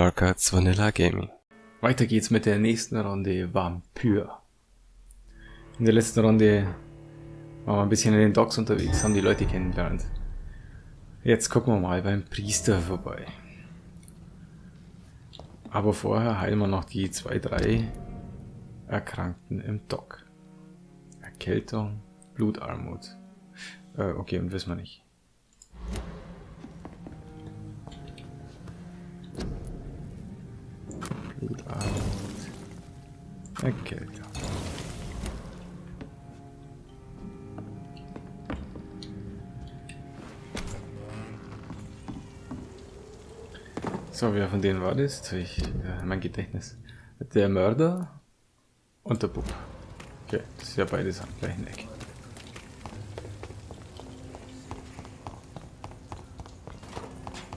Lorcats Vanilla Gaming. Weiter geht's mit der nächsten Runde Vampyr. In der letzten Runde waren wir ein bisschen in den Docks unterwegs, haben die Leute kennengelernt. Jetzt gucken wir mal beim Priester vorbei. Aber vorher heilen wir noch die 2-3 Erkrankten im Dock. Erkältung, Blutarmut. Okay, und wissen wir nicht. Blutarmut. Erkältung. So, wer von denen war das? Mein Gedächtnis. Der Mörder und der Bub. Okay, das ist ja beides am gleichen Eck.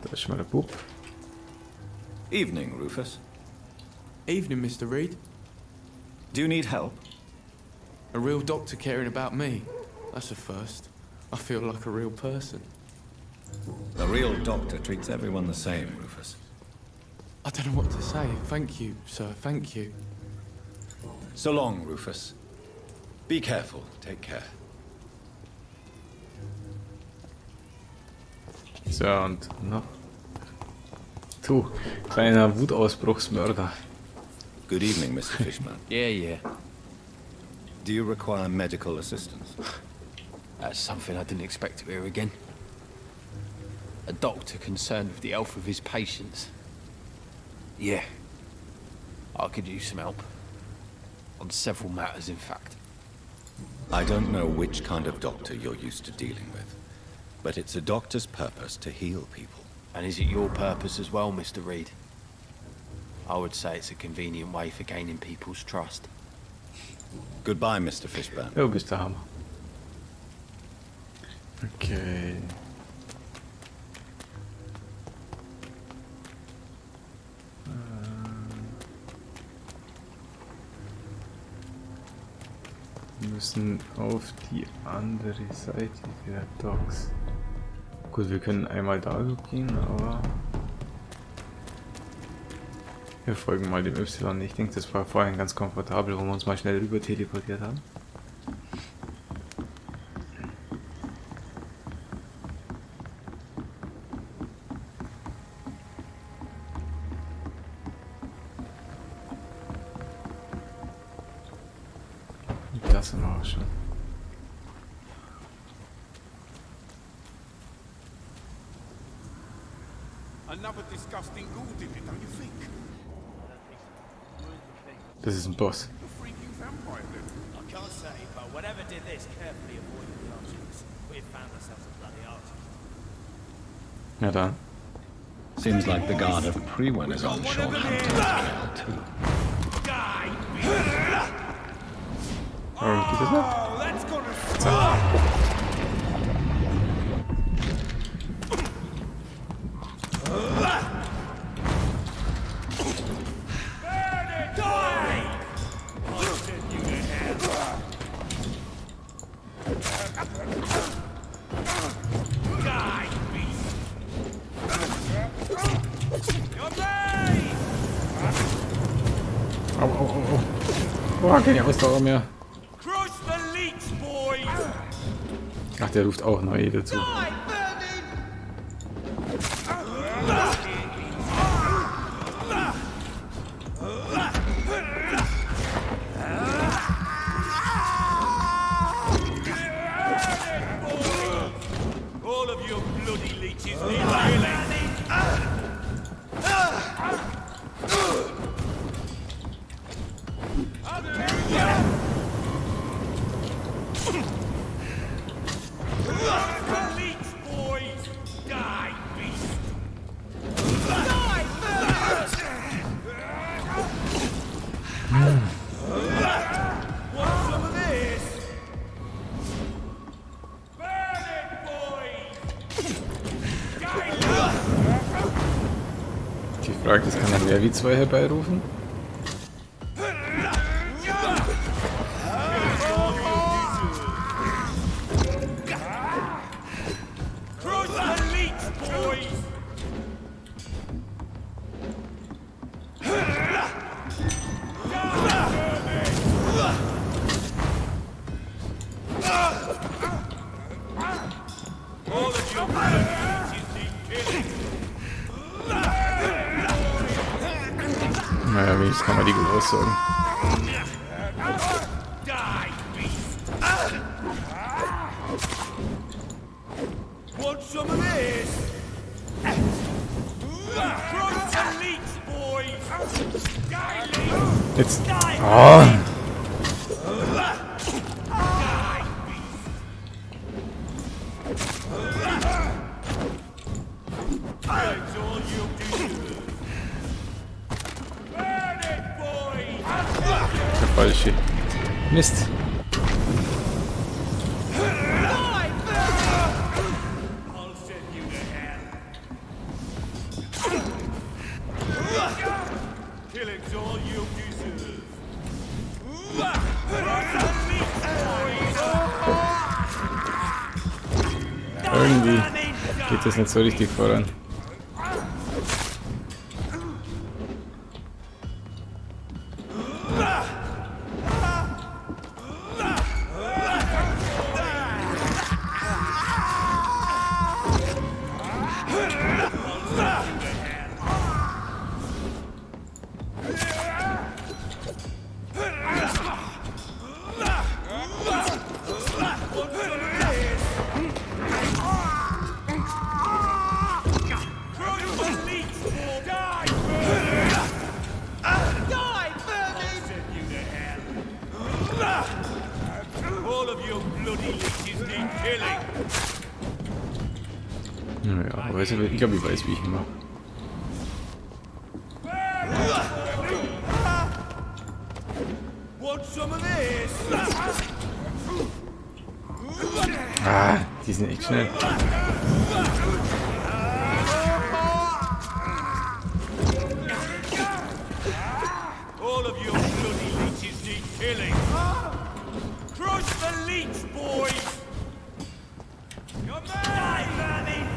Da ist schon mal der Bub. Evening, Rufus. Evening, Mr. Reed. Do you need help? A real doctor caring about me. That's a first. I feel like a real person. A real doctor treats everyone the same, Rufus. I don't know what to say. Thank you, sir. Thank you. So long, Rufus. Be careful. Take care. So, und noch. Du, kleiner Wutausbruchsmörder. Good evening, Mr. Fishman. Yeah. Do you require medical assistance? That's something I didn't expect to hear again. A doctor concerned with the health of his patients. Yeah. I could use some help. On several matters, in fact. I don't know which kind of doctor you're used to dealing with, but it's a doctor's purpose to heal people. And is it your purpose as well, Mr. Reed? I would say it's a convenient way for gaining people's trust. Goodbye, Mr. Fishburne. Du bist der Hammer. Okay. Wir müssen auf die andere Seite der Docks. Gut, wir können einmal da gehen, aber wir folgen mal dem Y. Ich denke, das war vorhin ganz komfortabel, wo wir uns mal schnell rüber teleportiert haben. Das sind wir auch schon. Another disgusting ghoul did it, don't you think? Das ist ein Boss. The freaking vampire did. I can't say, but whatever did this carefully avoided the archers. We had found ourselves a bloody archers. Ja dann. Seems like the guard of Prewen is on short hunt too. Warum geht das noch? Oh, that's gonna stop! Oh, keine Ausdauer mehr. Ach, der ruft auch neue dazu. All of you bloody leeches need healing. Die Frage ist, kann er mehr wie 2 herbeirufen? Naja, wenigstens kann man die gut aussagen. Want some of this? Cross the leech, boys! Jetzt. Oh. That's all you do. Burn it, boys! Der falsche. Mist. I'll send you to hell. Killing's all you deserve. Irgendwie geht das nicht so richtig voran. All of you bloody leeches need killing. Naja, aber ich glaube, ich weiß, wie ich ihn mache. Want some of this? Ah, die sind echt schnell. All of you bloody leeches need killing. Crush the leech, boys! You're die, Vermin!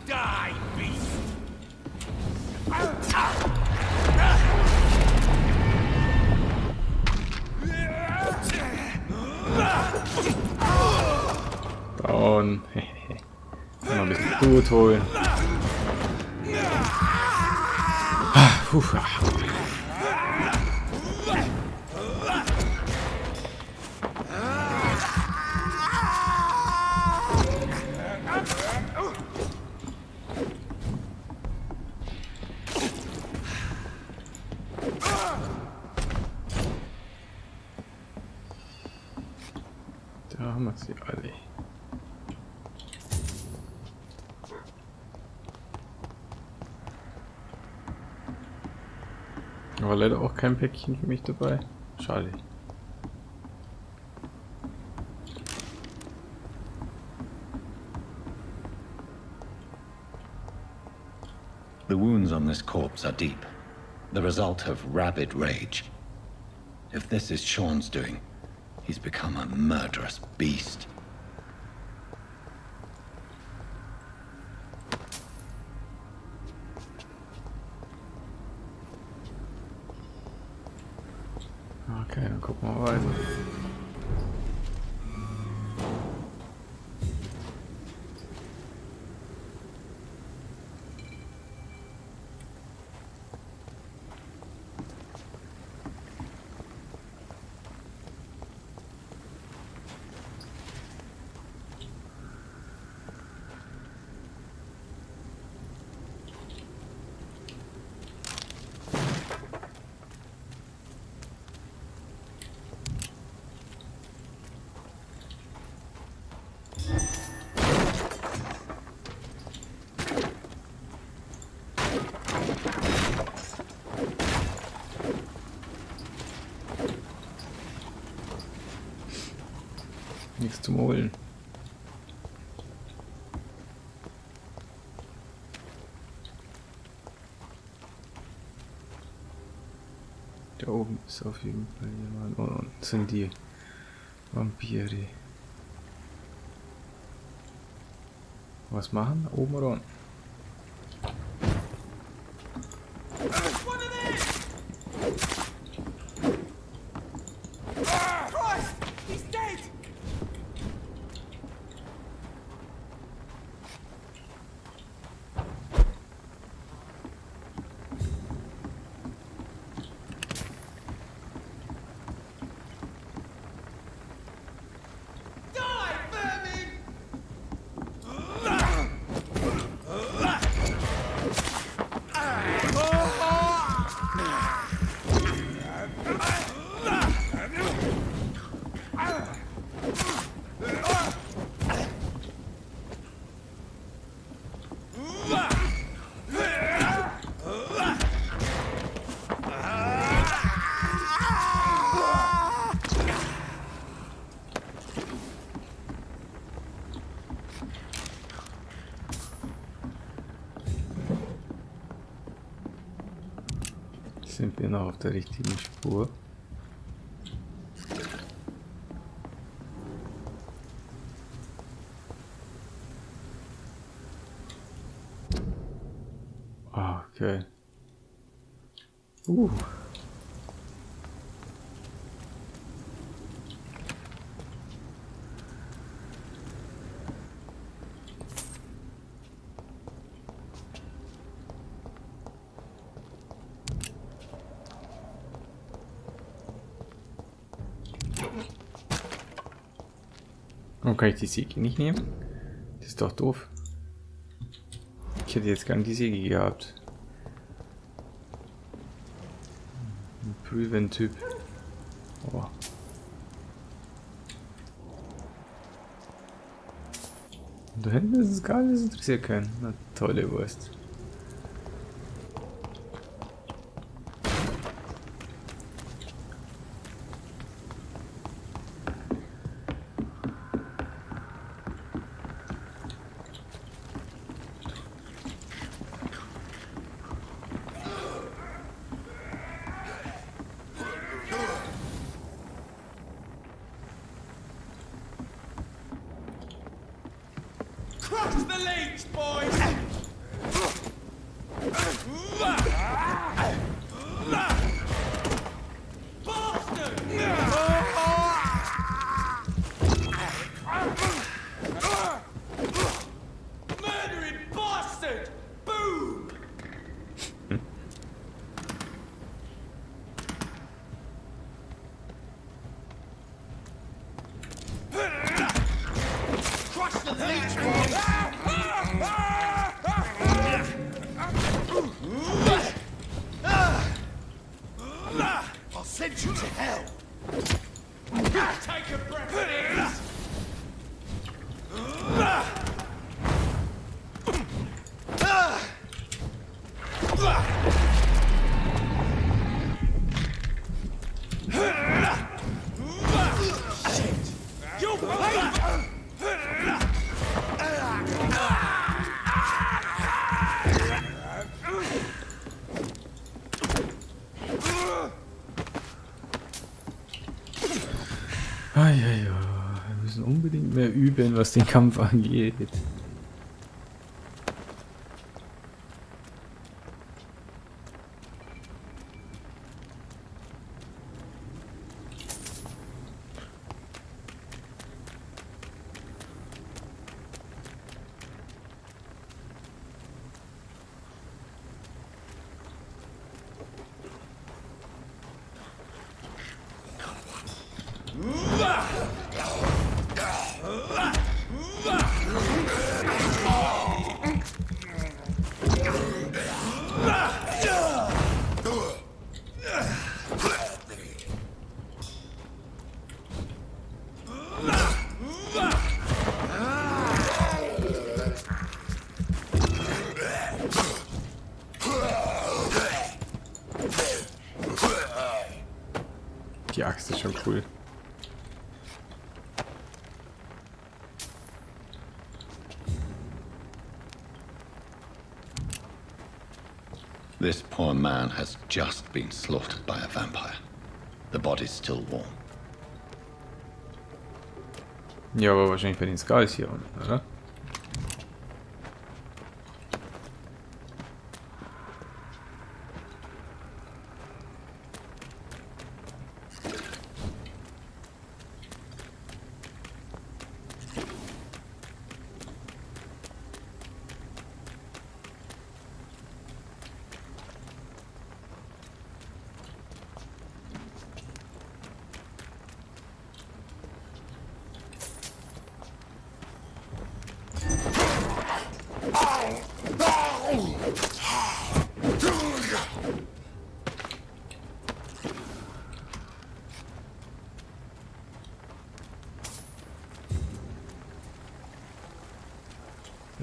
Die, beast! Bauen. Mal ein bisschen Blut holen. Puh. Da haben wir sie alle. Aber leider auch kein Päckchen für mich dabei. Schade. The wounds on this corpse are deep, the result of rabid rage. If this is Sean's doing, he's become a murderous beast. Okay, dann gucken wir mal weiter. Nichts zum Holen. Da oben ist auf jeden Fall jemand. Oh, und sind die Vampyre. Was machen? Oben oder unten? Sind wir noch auf der richtigen Spur? Okay. Warum kann ich die Säge nicht nehmen? Das ist doch doof. Ich hätte jetzt gern die Säge gehabt. Ein Prevent-Typ. Oh. Und da hinten ist es gar nicht, das interessiert keinen. Na, tolle Wurst. Cross the leech, boys! Bastard! Murdering bastard! Boom! Crush the leech, boys! I'll send you to hell! Take a breath of ease! Shit! You'll pay! Wir müssen unbedingt mehr üben, was den Kampf angeht. Die Axt ist schon cool. This poor man has just been slaughtered by a vampire. The body's still warm. Ja, aber wahrscheinlich bei den Skulls hier unten, oder?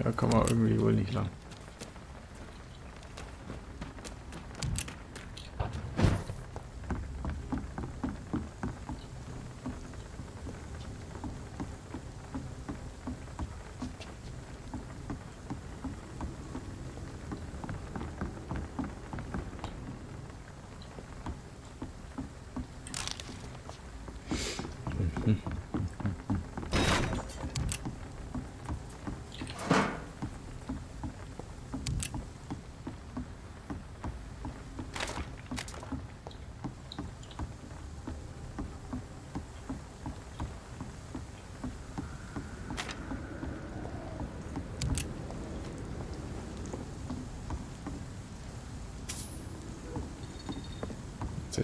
Ja, kann man irgendwie wohl nicht lang.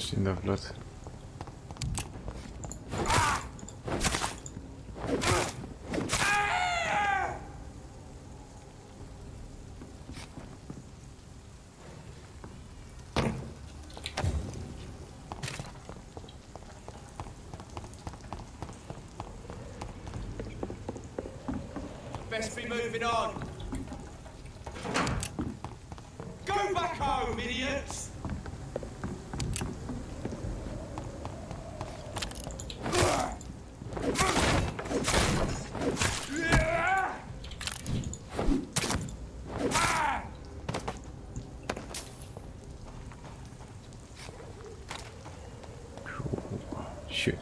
stehen da flott. Best be moving on. Go back home, idiots! Schön.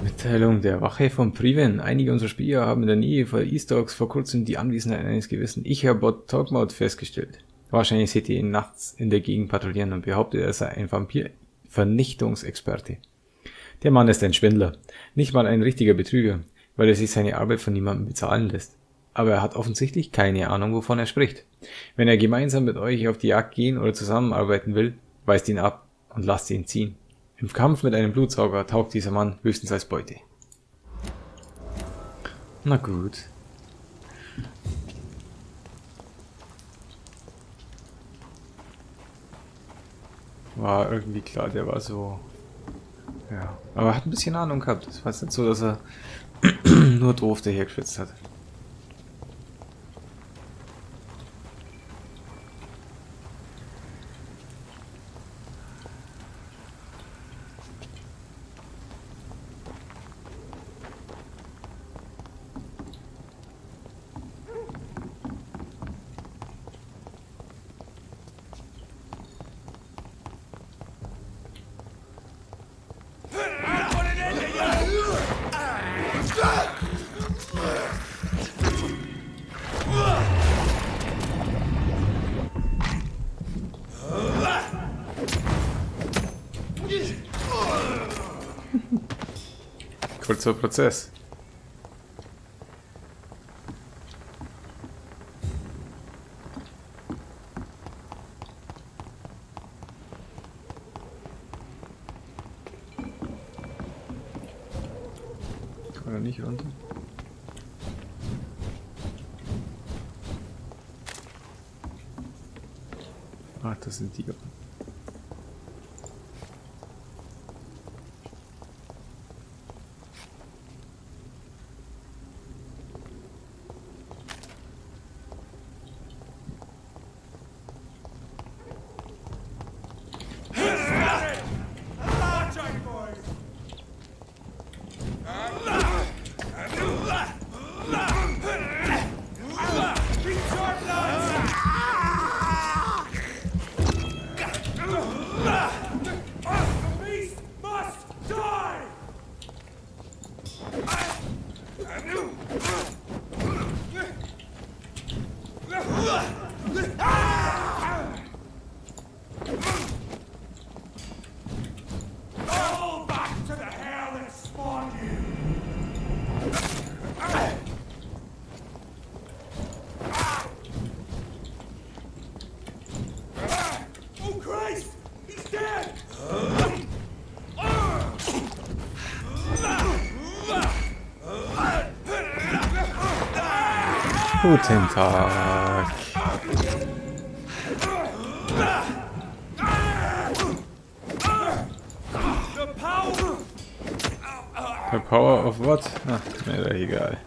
Mitteilung der Wache von Priven. Einige unserer Spieler haben in der Nähe von Eastocks vor kurzem die Anwesenheit eines gewissen Icherbot Togmaut festgestellt. Wahrscheinlich seht ihr ihn nachts in der Gegend patrouillieren und behauptet, er sei ein Vampir-Vernichtungsexperte. Der Mann ist ein Schwindler, nicht mal ein richtiger Betrüger, weil er sich seine Arbeit von niemandem bezahlen lässt. Aber er hat offensichtlich keine Ahnung, wovon er spricht. Wenn er gemeinsam mit euch auf die Jagd gehen oder zusammenarbeiten will, weist ihn ab und lasst ihn ziehen. Im Kampf mit einem Blutsauger taugt dieser Mann höchstens als Beute. Na gut. War irgendwie klar, der war so... Ja, aber hat ein bisschen Ahnung gehabt. Es war jetzt nicht so, dass er nur doof dahergeschwitzt hat. Kurzer Prozess. Kann er nicht runter? Ach, das sind die. Guten Tag. The power of what? Ach, mir doch egal.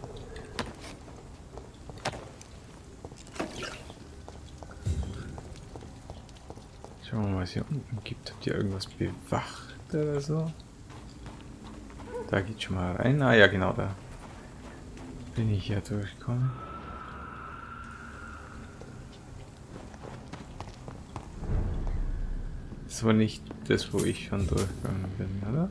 Schauen wir mal, was hier unten gibt. Habt ihr irgendwas bewacht oder so? Da geht schon mal rein. Ah ja, genau, da bin ich ja durchgekommen. Das war nicht das, wo ich schon durchgegangen bin, oder?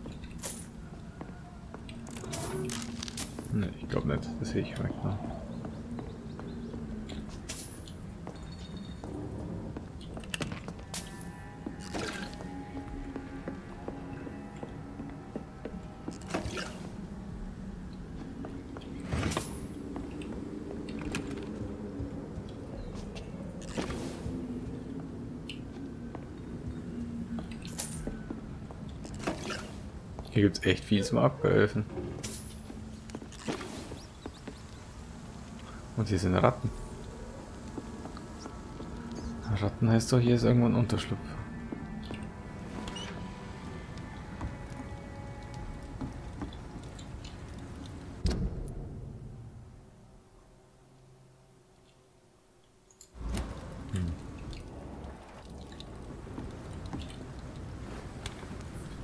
Ne, ich glaube nicht. Das sehe ich vielleicht noch. Hier gibt es echt viel zum Abgeholfen. Und hier sind Ratten. Ratten heißt doch, hier ist irgendwo ein Unterschlupf.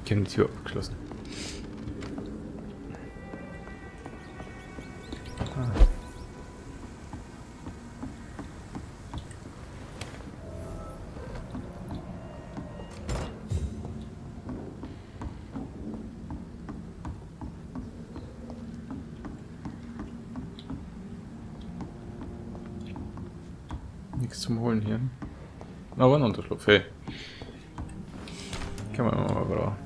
Ich habe die Tür abgeschlossen. Nichts zum Holen hier. Aber ein Unterschlupf, hey. Kann man mal brauchen.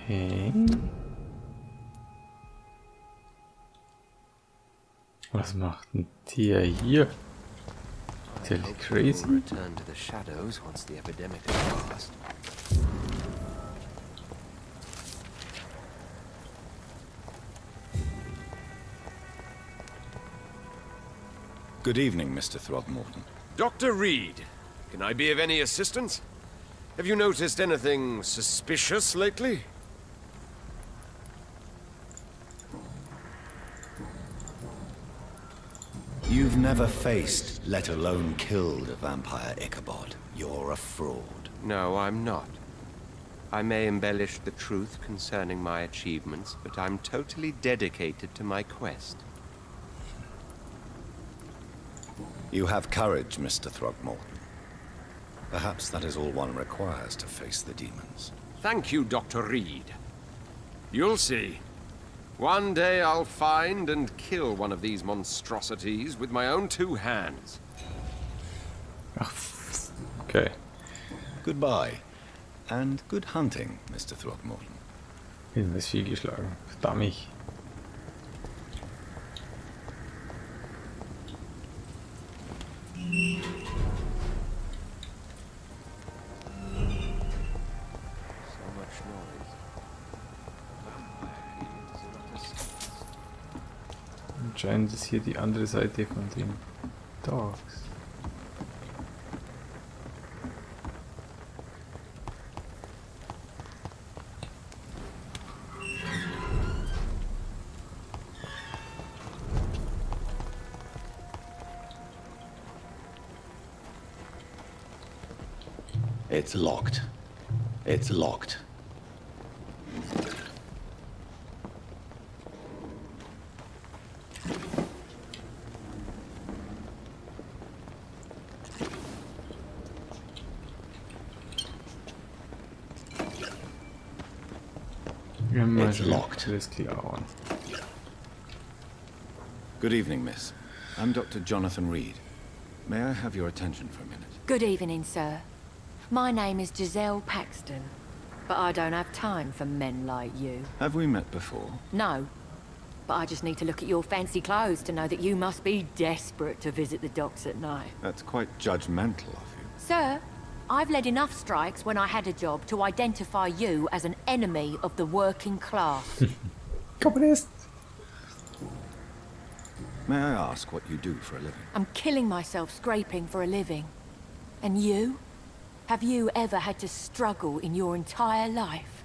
Okay. Was macht ein Tier hier? Tell crazy. Return to the shadows once the epidemic has passed. Good evening, Mr. Throgmorton. Dr. Reed, can I be of any assistance? Have you noticed anything suspicious lately? You've never faced, let alone killed, a vampire Ichabod. You're a fraud. No, I'm not. I may embellish the truth concerning my achievements, but I'm totally dedicated to my quest. You have courage, Mr. Throgmorton. Perhaps that is all one requires to face the demons. Thank you, Dr. Reed. You'll see. One day I'll find and kill one of these monstrosities with my own two hands. Okay. Goodbye. And good hunting, Mr. Throgmorton. Hinweis viel geschlagen. Verdammt mich. So much noise. Anscheinend ist hier die andere Seite von den Dogs. It's locked. It's locked. It's locked. Good evening, miss. I'm Dr. Jonathan Reed. May I have your attention for a minute? Good evening, sir. My name is Giselle Paxton, but I don't have time for men like you. Have we met before? No, but I just need to look at your fancy clothes to know that you must be desperate to visit the docks at night. That's quite judgmental of you. Sir, I've led enough strikes when I had a job to identify you as an enemy of the working class. Kommunist. May I ask what you do for a living? I'm killing myself scraping for a living. And you? Have you ever had to struggle in your entire life?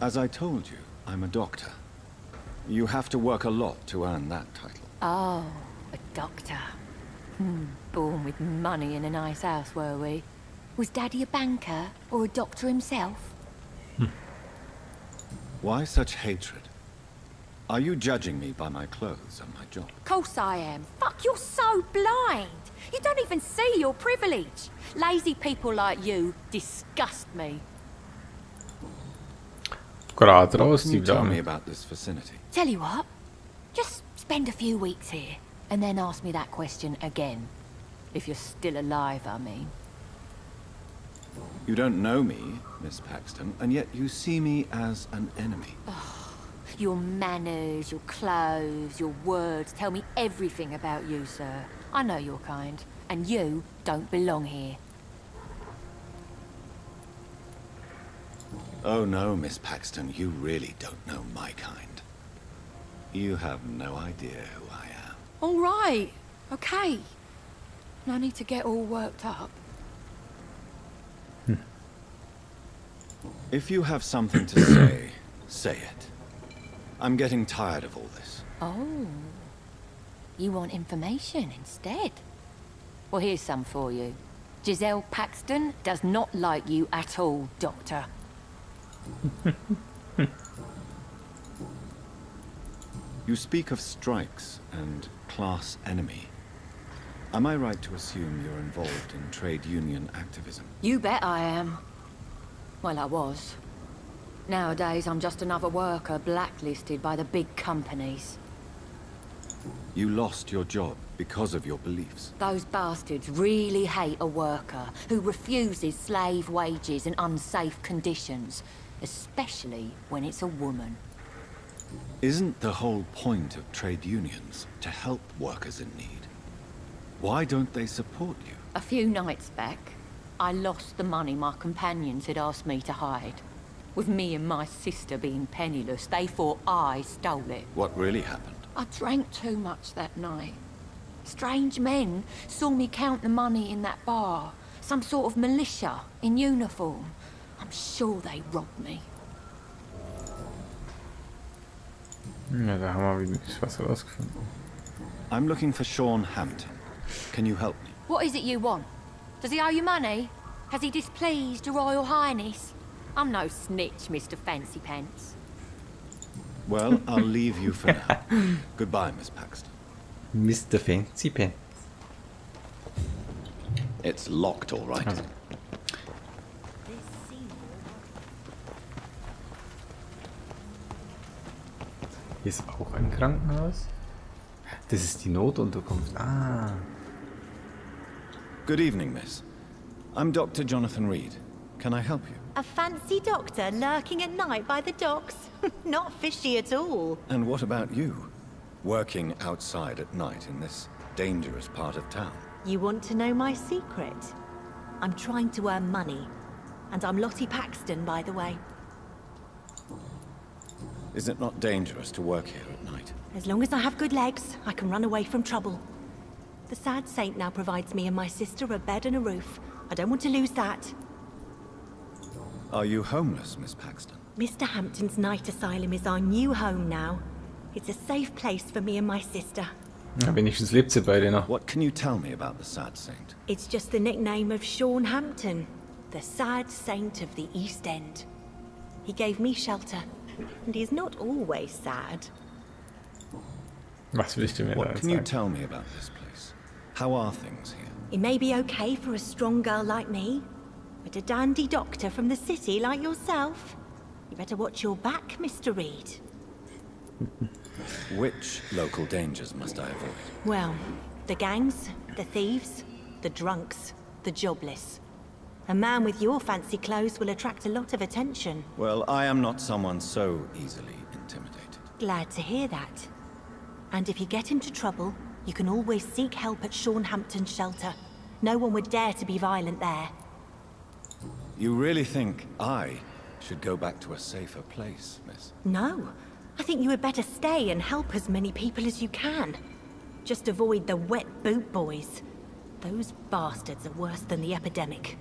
As I told you, I'm a doctor. You have to work a lot to earn that title. Oh, a doctor. Born with money in a nice house, were we? Was Daddy a banker or a doctor himself? Why such hatred? Are you judging me by my clothes and my job? Course I am. Fuck, you're so blind. You don't even see your privilege. Lazy people like you disgust me. Gerade What raus, can die you tell me Dame. about this vicinity? Tell you what, just spend a few weeks here, and then ask me that question again. If you're still alive, I mean. You don't know me, Miss Paxton, and yet you see me as an enemy. Your manners, your clothes, your words tell me everything about you, sir. I know your kind, and you don't belong here. Oh no, Miss Paxton, you really don't know my kind. You have no idea who I am. All right, okay. No need to get all worked up. If you have something to say, say it. I'm getting tired of all this. Oh. You want information instead? Well, here's some for you. Giselle Paxton does not like you at all, Doctor. You speak of strikes and class enemy. Am I right to assume you're involved in trade union activism? You bet I am. Well, I was. Nowadays, I'm just another worker blacklisted by the big companies. You lost your job because of your beliefs. Those bastards really hate a worker who refuses slave wages and unsafe conditions, especially when it's a woman. Isn't the whole point of trade unions to help workers in need? Why don't they support you? A few nights back, I lost the money my companions had asked me to hide. With me and my sister being penniless, they thought I stole it. What really happened? I drank too much that night. Strange men saw me count the money in that bar. Some sort of militia in uniform. I'm sure they robbed me. Ja, da haben wir wirklich was herausgefunden. I'm looking for Sean Hampton. Can you help me? What is it you want? Does he owe you money? Has he displeased your Royal Highness? I'm no snitch, Mr. Fancy Pants. Well, I'll leave you for now. Goodbye, Miss Paxton. Mr. Fancy Pants. It's locked, all right. Also. Hier ist auch ein Krankenhaus. Das ist die Notunterkunft. Ah. Good evening, miss. I'm Dr. Jonathan Reed. Can I help you? A fancy doctor lurking at night by the docks? Not fishy at all. And what about you? Working outside at night in this dangerous part of town? You want to know my secret? I'm trying to earn money. And I'm Lottie Paxton, by the way. Is it not dangerous to work here at night? As long as I have good legs, I can run away from trouble. The sad saint now provides me and my sister a bed and a roof. I don't want to lose that. Are you homeless, Miss Paxton? Mr. Hampton's night asylum is our new home now. It's a safe place for me and my sister. Ja, wenigstens lebt sie beide noch. What can you tell me about the sad saint? It's just the nickname of Sean Hampton, the sad saint of the East End. He gave me shelter, and he's not always sad. Was willst du mir da What jetzt can you sagen? tell me about this place? How are things here? It may be okay for a strong girl like me, but a dandy doctor from the city like yourself, you better watch your back, Mr. Reed. Which local dangers must I avoid? Well, the gangs, the thieves, the drunks, the jobless. A man with your fancy clothes will attract a lot of attention. Well, I am not someone so easily intimidated. Glad to hear that. And if you get into trouble, you can always seek help at Sean Hampton's shelter. No one would dare to be violent there. You really think I should go back to a safer place, miss? No. I think you had better stay and help as many people as you can. Just avoid the wet boot boys. Those bastards are worse than the epidemic.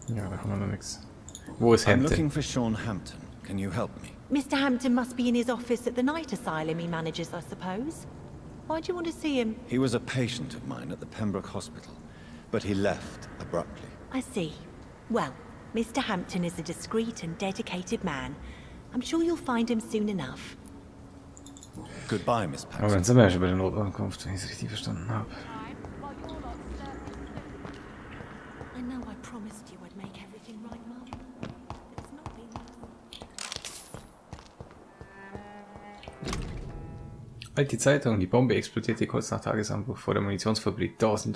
Ja, da haben wir noch nichts. Wo ist I'm Hampton? looking for Sean Hampton. Can you help me? Mr. Hampton must be in his office at the night asylum he manages, I suppose. Why do you want to see him? He was a patient of mine at the Pembroke Hospital, but he left abruptly. I see. Well, Mr. Hampton is a discreet and dedicated man. I'm sure you'll find him soon enough. Goodbye, Miss Aber dann Paxton. sind wir ja schon bei der Notunterkunft, wenn ich es richtig verstanden habe. I know I promised you I'd make everything right, Mum. It's not been... Alte Zeitung, die Bombe explodierte kurz nach Tagesanbruch vor der Munitionsfabrik Dawson,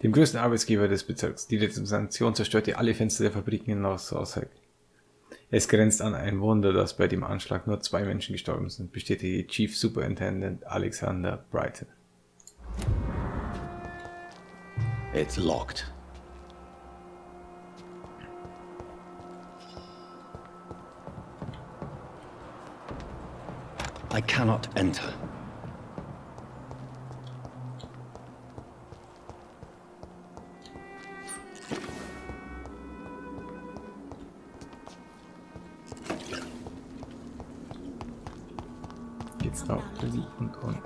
dem größten Arbeitsgeber des Bezirks. Die Detonation zerstörte alle Fenster der Fabriken in North Southside. Es grenzt an ein Wunder, dass bei dem Anschlag nur 2 Menschen gestorben sind, bestätigte Chief Superintendent Alexander Brighton. It's locked. I cannot enter. Geht's noch Musik und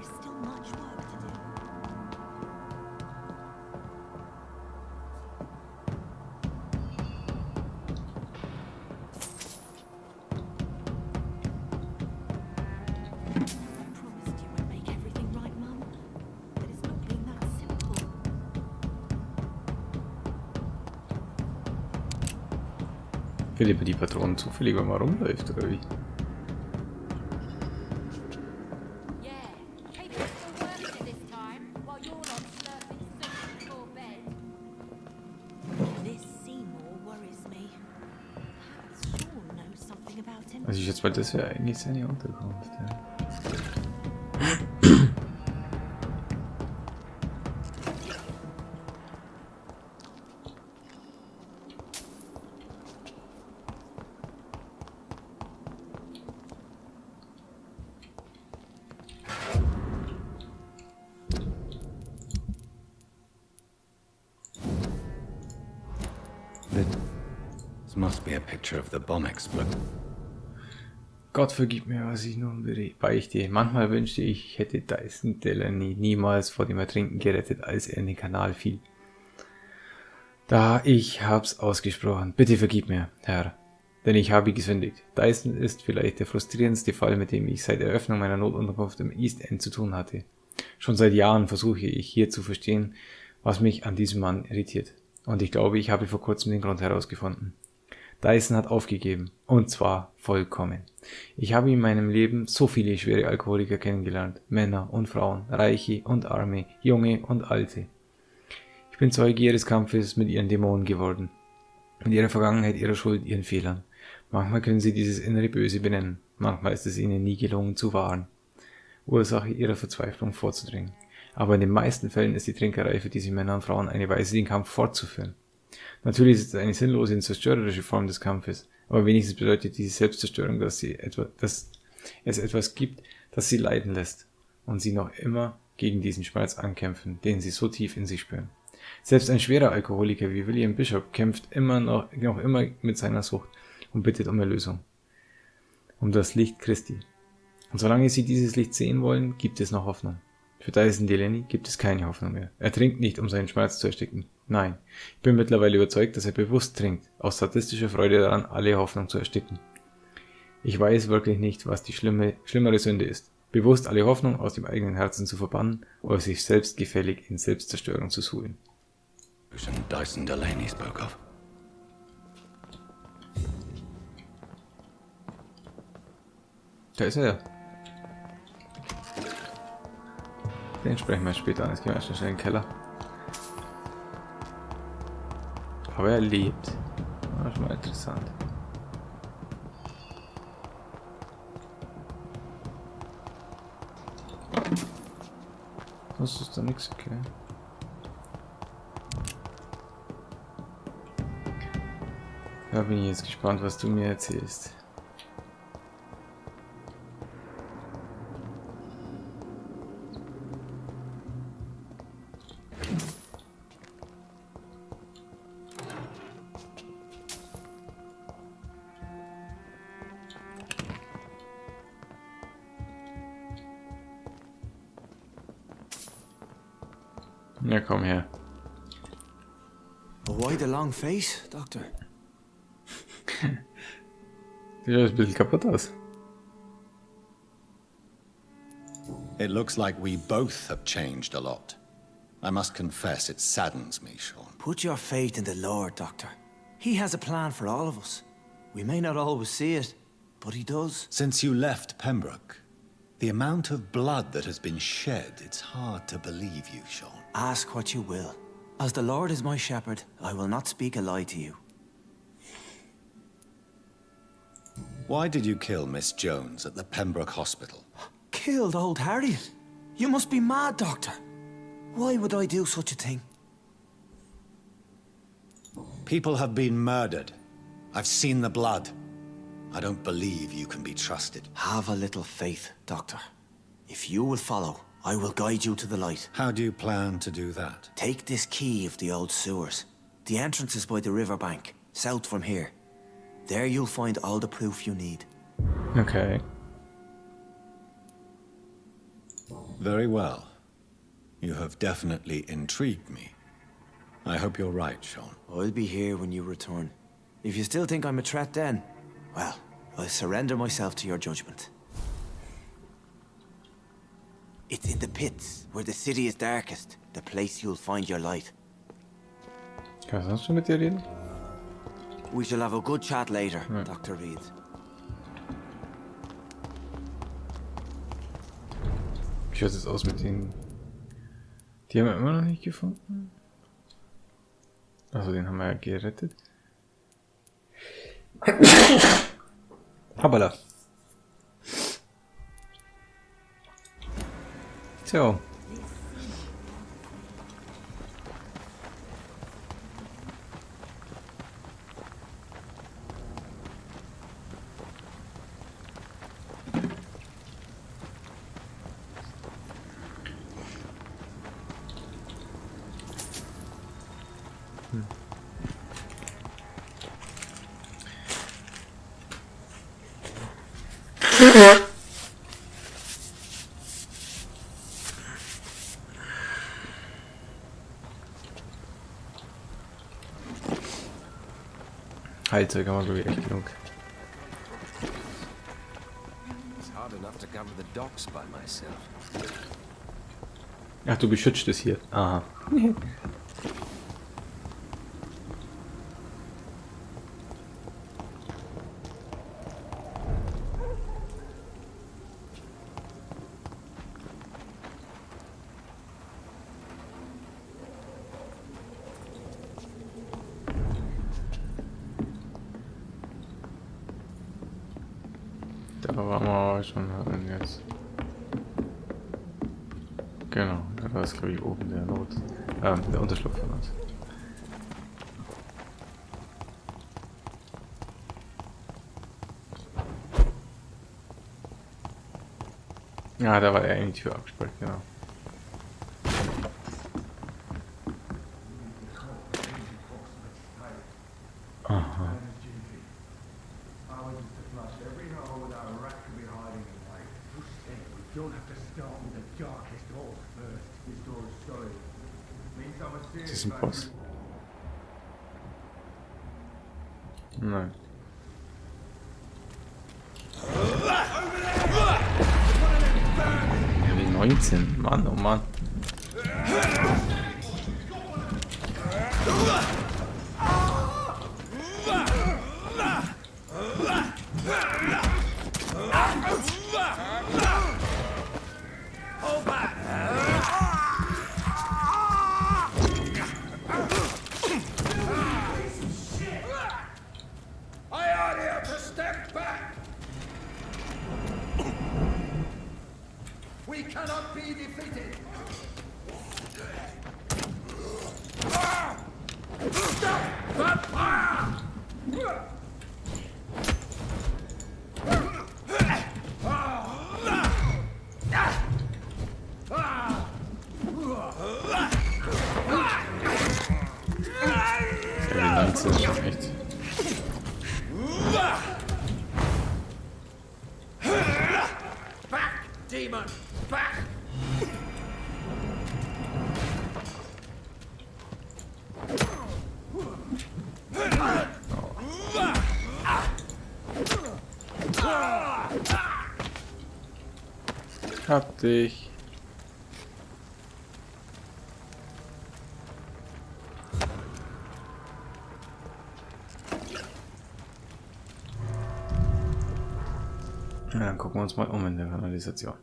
Philipp die Patronen zufällig, wenn man rumläuft, oder wie? Also ich schätze mal, das wäre eigentlich seine Unterkunft. Ja. This must be a picture of the bomb explosion. Gott vergib mir, was ich nun beichte. Manchmal wünschte ich hätte Dyson Delaney niemals vor dem Ertrinken gerettet, als er in den Kanal fiel. Da ich hab's ausgesprochen. Bitte vergib mir, Herr, denn ich habe gesündigt. Dyson ist vielleicht der frustrierendste Fall, mit dem ich seit Eröffnung meiner Notunterkunft im East End zu tun hatte. Schon seit Jahren versuche ich hier zu verstehen, was mich an diesem Mann irritiert. Und ich glaube, ich habe vor kurzem den Grund herausgefunden. Dyson hat aufgegeben. Und zwar vollkommen. Ich habe in meinem Leben so viele schwere Alkoholiker kennengelernt. Männer und Frauen, Reiche und Arme, Junge und Alte. Ich bin Zeuge ihres Kampfes mit ihren Dämonen geworden. Mit ihrer Vergangenheit, ihrer Schuld, ihren Fehlern. Manchmal können sie dieses innere Böse benennen. Manchmal ist es ihnen nie gelungen zu wahren. Ursache ihrer Verzweiflung vorzudringen. Aber in den meisten Fällen ist die Trinkerei für diese Männer und Frauen eine Weise, den Kampf fortzuführen. Natürlich ist es eine sinnlose und zerstörerische Form des Kampfes, aber wenigstens bedeutet diese Selbstzerstörung, dass es etwas gibt, das sie leiden lässt und sie noch immer gegen diesen Schmerz ankämpfen, den sie so tief in sich spüren. Selbst ein schwerer Alkoholiker wie William Bishop kämpft noch immer mit seiner Sucht und bittet um Erlösung, um das Licht Christi. Und solange sie dieses Licht sehen wollen, gibt es noch Hoffnung. Für Dyson Delaney gibt es keine Hoffnung mehr. Er trinkt nicht, um seinen Schmerz zu ersticken. Nein, ich bin mittlerweile überzeugt, dass er bewusst trinkt, aus sadistischer Freude daran, alle Hoffnung zu ersticken. Ich weiß wirklich nicht, was die schlimmere Sünde ist. Bewusst alle Hoffnung aus dem eigenen Herzen zu verbannen oder sich selbst gefällig in Selbstzerstörung zu suhlen. Dyson Delaney spoke of. Da ist er. Den sprechen wir später an. Jetzt gehen wir erst schnell in den Keller. Aber er lebt. Das ist schon mal interessant. Das ist da nichts, okay. Da bin ich jetzt gespannt, was du mir erzählst. Ja, komm her. Why the long face, Doctor? Sieht ein bisschen kaputt aus. It looks like we both have changed a lot. I must confess, it saddens me, Sean. Put your faith in the Lord, Doctor. He has a plan for all of us. We may not always see it, but he does. Since you left Pembroke, The amount of blood that has been shed, it's hard to believe you, Sean. Ask what you will. As the Lord is my shepherd, I will not speak a lie to you. Why did you kill Miss Jones at the Pembroke Hospital? Killed old Harriet? You must be mad, Doctor. Why would I do such a thing? People have been murdered. I've seen the blood. I don't believe you can be trusted. Have a little faith, Doctor. If you will follow, I will guide you to the light. How do you plan to do that? Take this key of the old sewers. The entrance is by the riverbank, south from here. There you'll find all the proof you need. Okay. Very well. You have definitely intrigued me. I hope you're right, Sean. I'll be here when you return. If you still think I'm a threat then, well, I'll surrender myself to your judgment. It's in the pits, where the city is darkest, the place you'll find your light. Kann ich sonst schon mit dir reden? We shall have a good chat later, Dr. Reed. Wie schaut es aus mit denen? Die haben wir immer noch nicht gefunden. Also den haben wir ja gerettet. Habala. So. Heilzeug haben wir, glaube ich, echt genug. Ach, du beschützt es hier. Aha. Da waren wir schon jetzt. Genau, da ist, glaube ich, oben der der Unterschlupf von uns. Ja, da war er in die Tür abgesperrt, genau. Aha. Das ist ein Boss. Nein. Ja, wie 19. Mann, oh Mann. We cannot be defeated. Stop! Vampyr! Echt. Back, demon! Back! Hab dich. Ja, dann gucken wir uns mal um in der Kanalisation.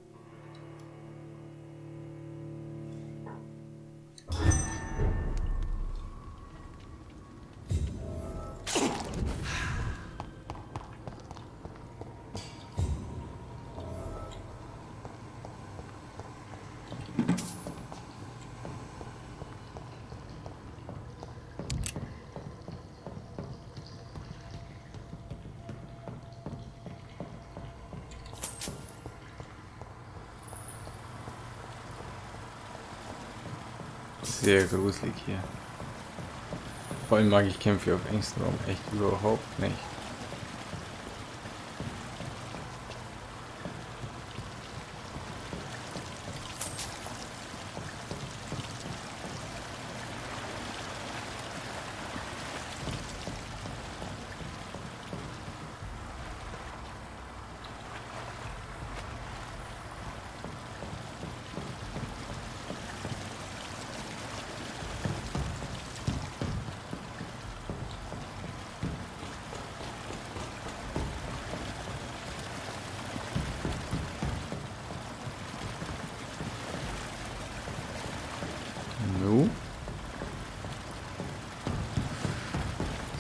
Sehr gruselig hier. Vor allem mag ich Kämpfe auf engstem Raum echt überhaupt nicht.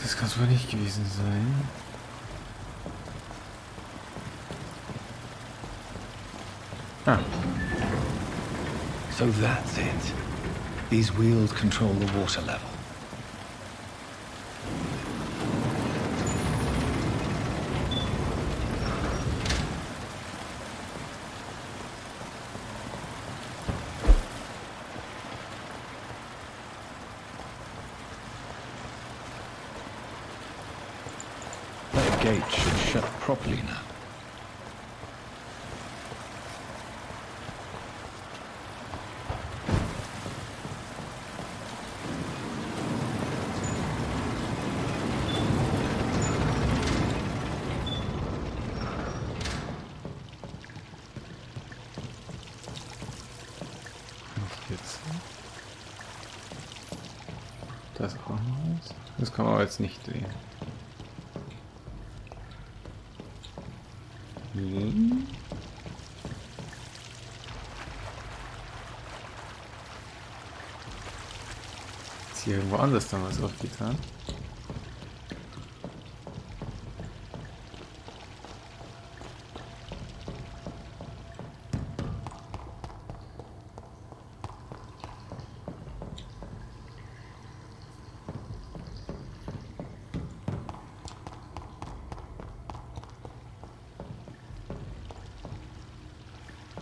Das kann es wohl nicht gewesen sein. Ah. So that's it. These wheels control the water level. That gate should shut properly now. Das auch noch was? Das kann man aber jetzt nicht drehen. Hm. Ist hier irgendwo anders dann was aufgetan?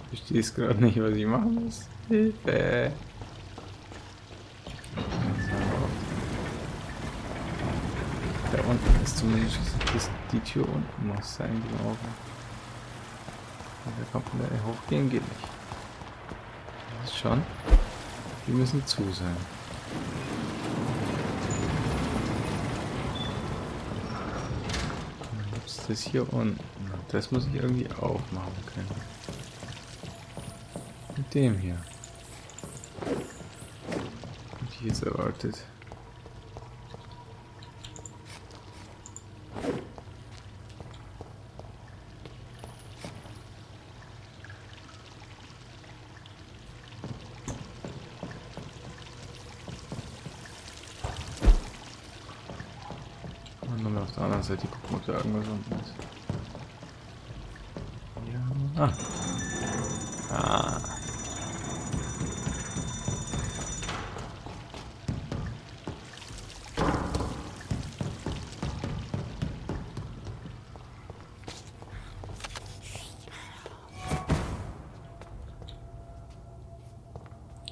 Ich verstehe es gerade nicht, was ich machen muss. Hilfe! Da unten ist zumindest die Tür unten muss sein, glaube ich. Da kommt man da hochgehen, geht nicht. Das ist schon. Die müssen zu sein. Dann gibt es das hier unten. Das muss ich irgendwie aufmachen können. Mit dem hier. Hätte ich jetzt erwartet. Und dann auf der anderen Seite gucken, ob da irgendwas unten ist. Ja. Ah. Ah.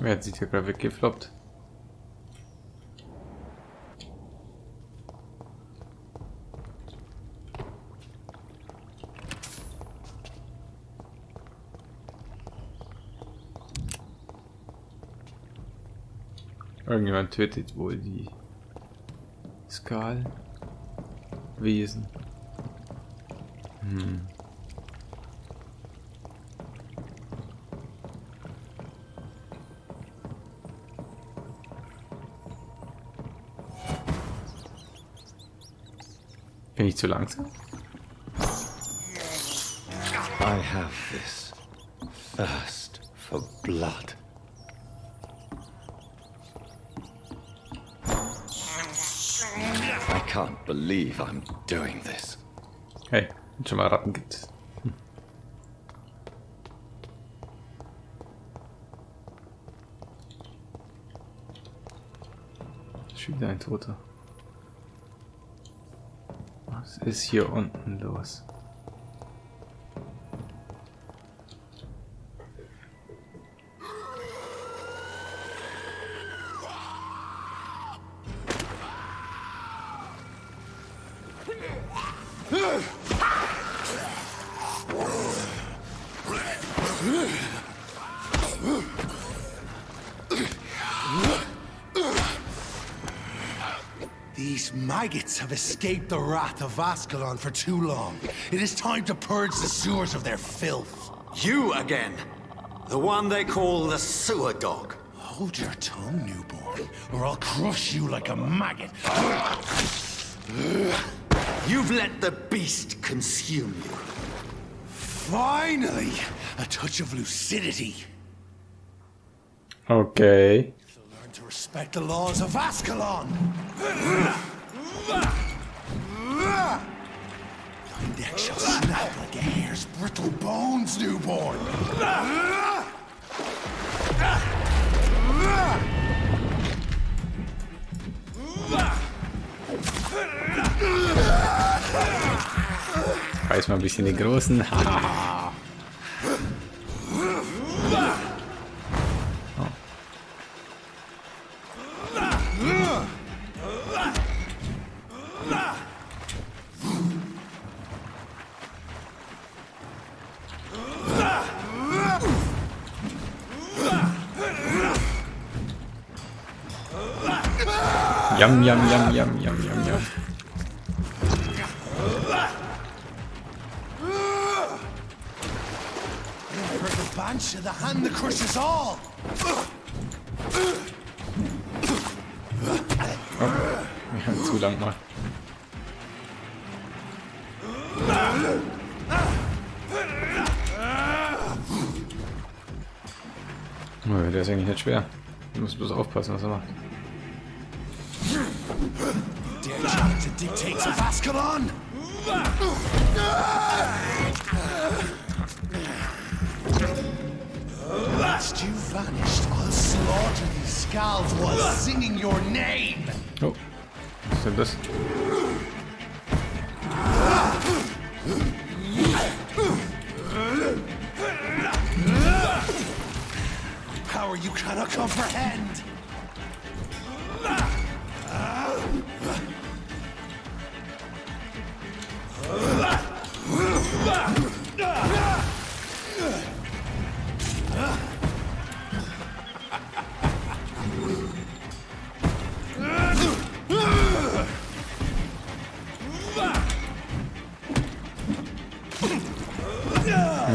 Wer hat sich hier gerade weggefloppt? Irgendjemand tötet wohl die Skalwesen. Bin ich zu langsam? I have this thirst for blood. I can't believe I'm doing this. Hey, wenn schon mal Ratten gibt. Schon wieder ein Toter. Was ist hier unten los? These maggots have escaped the wrath of Ascalon for too long. It is time to purge the sewers of their filth. You again! The one they call the sewer dog. Hold your tongue, newborn, or I'll crush you like a maggot. You've let the beast consume you. Finally! A touch of lucidity. Okay. Learn to respect the laws of Ascalon. Thy neck shall snap like a hare's brittle bones, newborn. Reiß mal ein bisschen den Großen. Yum, yum, yum, yum, yum, yum, yum. For the Banshee, the hand that crushes all. Oh, ja, zu lang mal. Oh, der ist eigentlich nicht schwer. Du musst bloß aufpassen, was er macht. Dare challenge the dictates of Ascalon? Last you vanished, I'll slaughter these skulls while singing your name. Oh, was ist denn das? Power you cannot comprehend.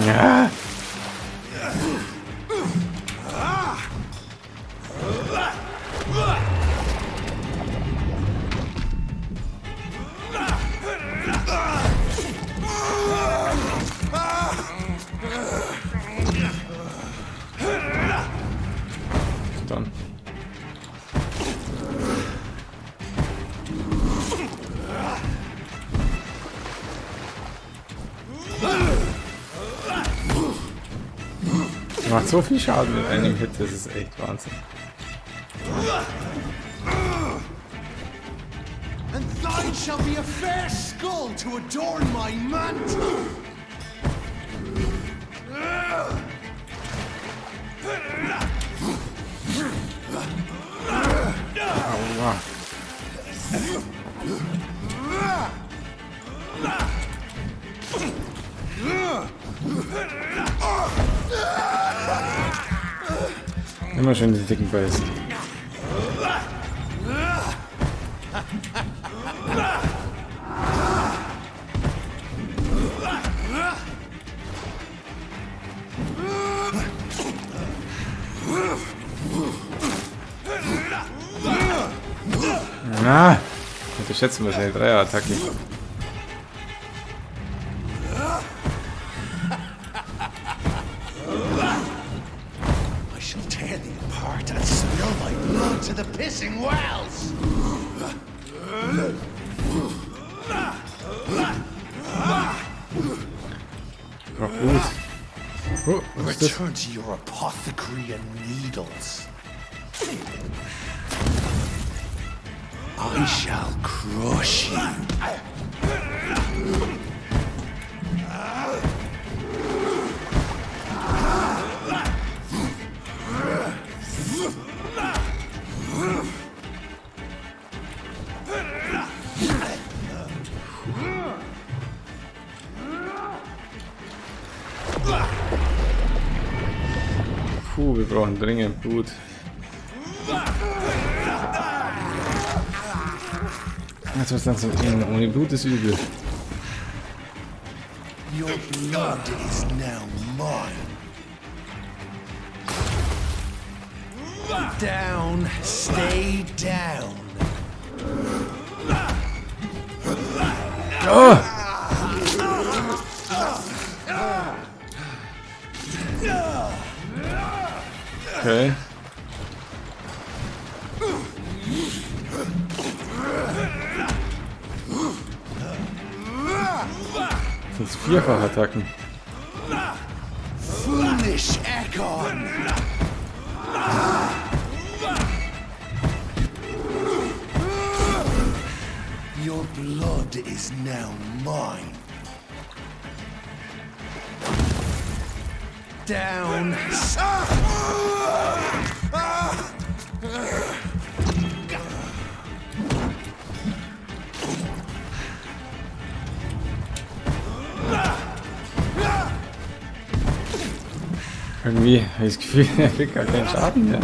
Ja. Dann. Macht so viel Schaden mit einem Hit, das ist echt Wahnsinn. And thine shall be a fair skull to adorn my mantle. Aua. Immer schön die dicken Beißen. Na, unterschätzen wir schnell 3er-Attacke. I shall tear thee apart and spill my blood to the pissing wells. Gut. Oh, was ist das? Return to your apothecary and needles. I shall crush you. brauchen dringend Blut. Jetzt wird's langsam eng. Ohne Blut ist übel. Your blood is now mine. Down, stay down. Oh! Okay. Das sind Vierfachattacken. Foolish Ekon. Your blood is now mine. Down. Irgendwie habe ich das Gefühl, er kriegt gar keinen Schaden mehr.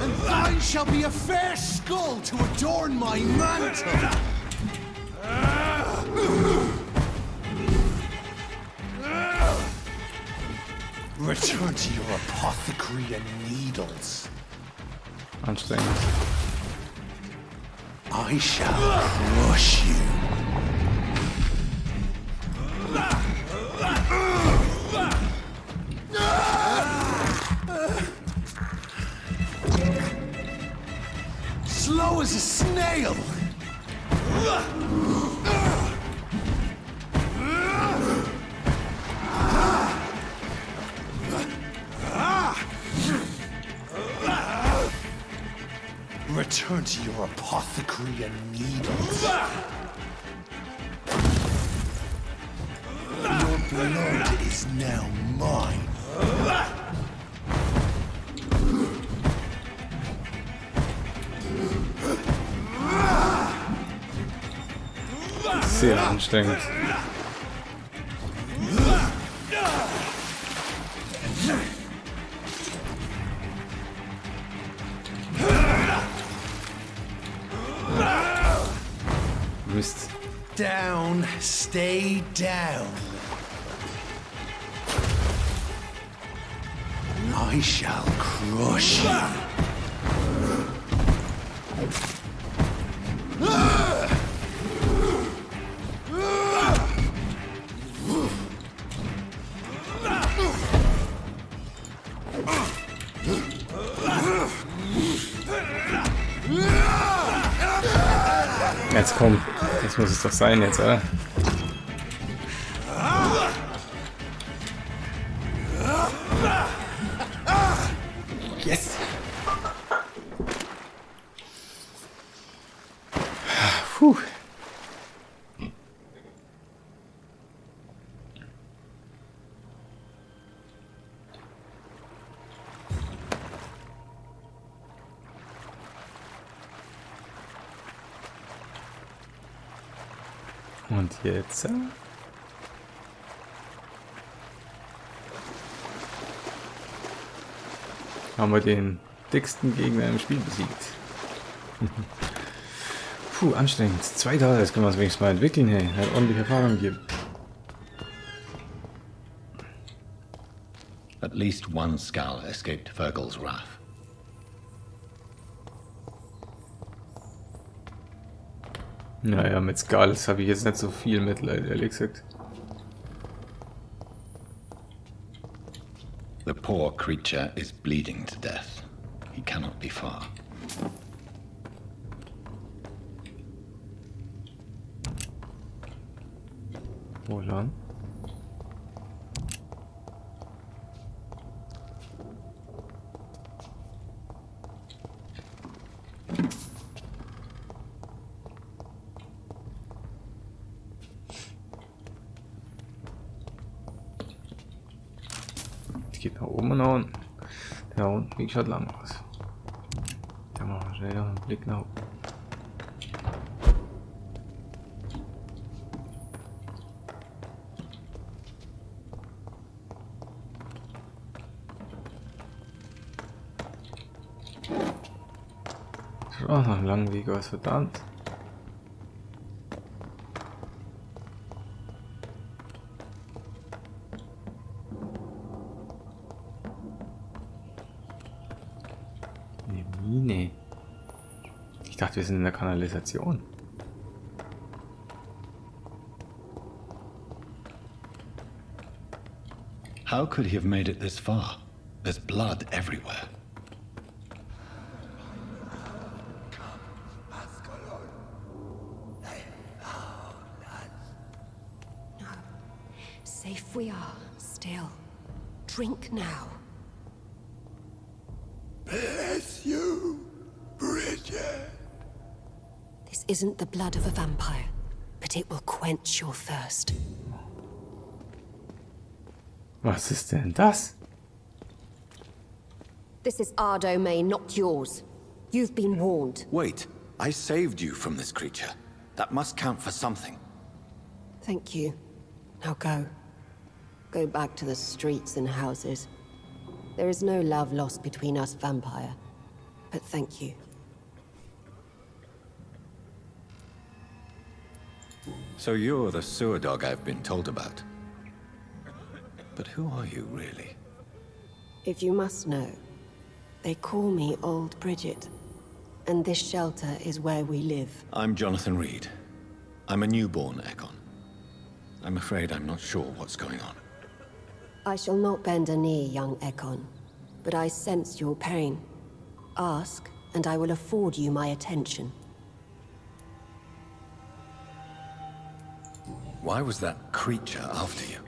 And thine shall be a fair skull to adorn my mantle. Return to your apothecary and needles. Anstrengend. I shall crush you. Slow as a snail. Return to your apothecary and needles. Your blood is now mine. Sehr anstrengend. Mist. Down, stay down. I shall crush you. Jetzt komm, das muss es doch sein jetzt, oder? Yes! Puh. Und jetzt haben wir den dicksten Gegner im Spiel besiegt. Puh, anstrengend. 2 Tage, das können wir uns wenigstens mal entwickeln, hey. Hat ordentlich Erfahrung gegeben. At least one skull escaped Fergal's wrath. Naja, mit Skulls habe ich jetzt nicht so viel Mitleid, ehrlich gesagt. The poor creature is bleeding to death. He cannot be far. Wo lang? Geht nach oben und Weg schaut lang aus. Da machen wir schnell noch einen Blick nach oben. Schaut auch noch einen langen Weg aus, verdammt. Mine. Ich dachte, wir sind in der Kanalisation. How could he have made it this far? There's blood everywhere. Safe we are, still. Drink now. Bless you, Bridget. This isn't the blood of a vampire, but it will quench your thirst. Was ist denn das? This is our domain, not yours. You've been warned. Wait, I saved you from this creature. That must count for something. Thank you. Now go. Go back to the streets and houses. There is no love lost between us, vampire. But thank you. So you're the sewer dog I've been told about. But who are you, really? If you must know, they call me Old Bridget. And this shelter is where we live. I'm Jonathan Reed. I'm a newborn Ekon. I'm afraid I'm not sure what's going on. I shall not bend a knee, young Ekon. But I sense your pain. Ask, and I will afford you my attention. Why was that creature after you?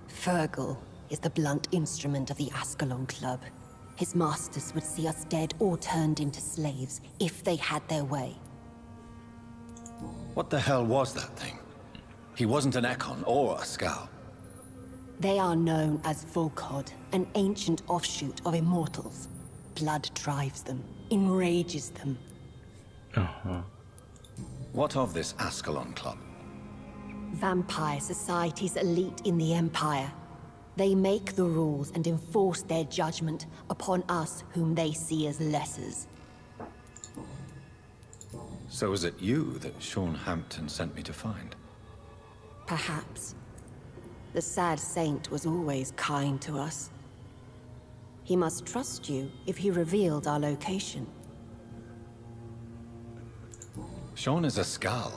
Fergal is the blunt instrument of the Ascalon Club. His masters would see us dead or turned into slaves, if they had their way. What the hell was that thing? He wasn't an Ekon or a Scow. They are known as Volkod, an ancient offshoot of immortals. Blood drives them, enrages them. What of this Ascalon Club? Vampire society's elite in the Empire. They make the rules and enforce their judgment upon us whom they see as lessers. So was it you that Sean Hampton sent me to find? Perhaps. The sad saint was always kind to us. He must trust you if he revealed our location. Sean is a Scow.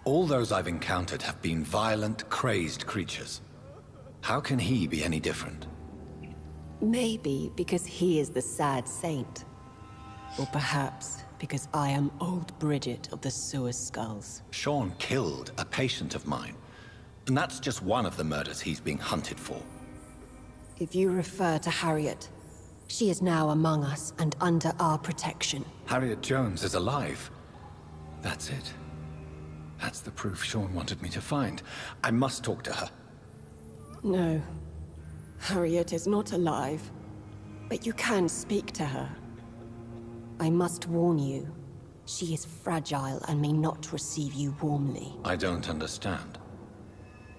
All those I've encountered have been violent, crazed creatures. How can he be any different? Maybe because he is the sad saint. Or perhaps because I am Old Bridget of the Sewer Skulls. Sean killed a patient of mine. And that's just one of the murders he's being hunted for. If you refer to Harriet, she is now among us and under our protection. Harriet Jones is alive. That's it. That's the proof Sean wanted me to find. I must talk to her. No. Harriet is not alive. But you can speak to her. I must warn you. She is fragile and may not receive you warmly. I don't understand.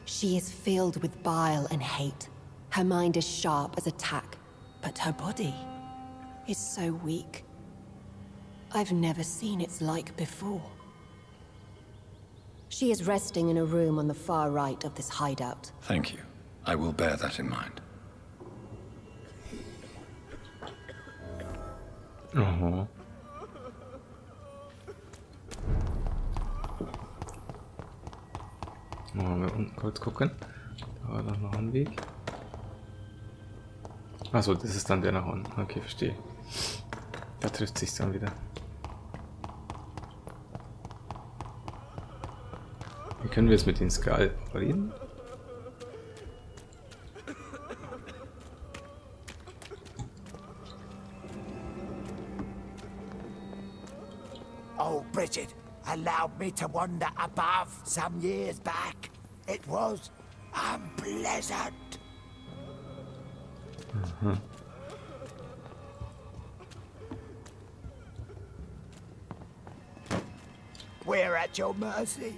She is filled with bile and hate. Her mind is sharp as a tack, but her body is so weak. I've never seen its like before. She is resting in a room on the far right of this hideout. Thank you. I will bear that in mind. Mal wir unten kurz gucken. Da war doch noch ein Weg. Achso, das ist dann der nach unten. Okay, verstehe. Da trifft sich's dann wieder. Wie können wir jetzt mit den Skal reden? Oh, Bridget allowed me to wander above some years back. It was unpleasant. We're at your mercy.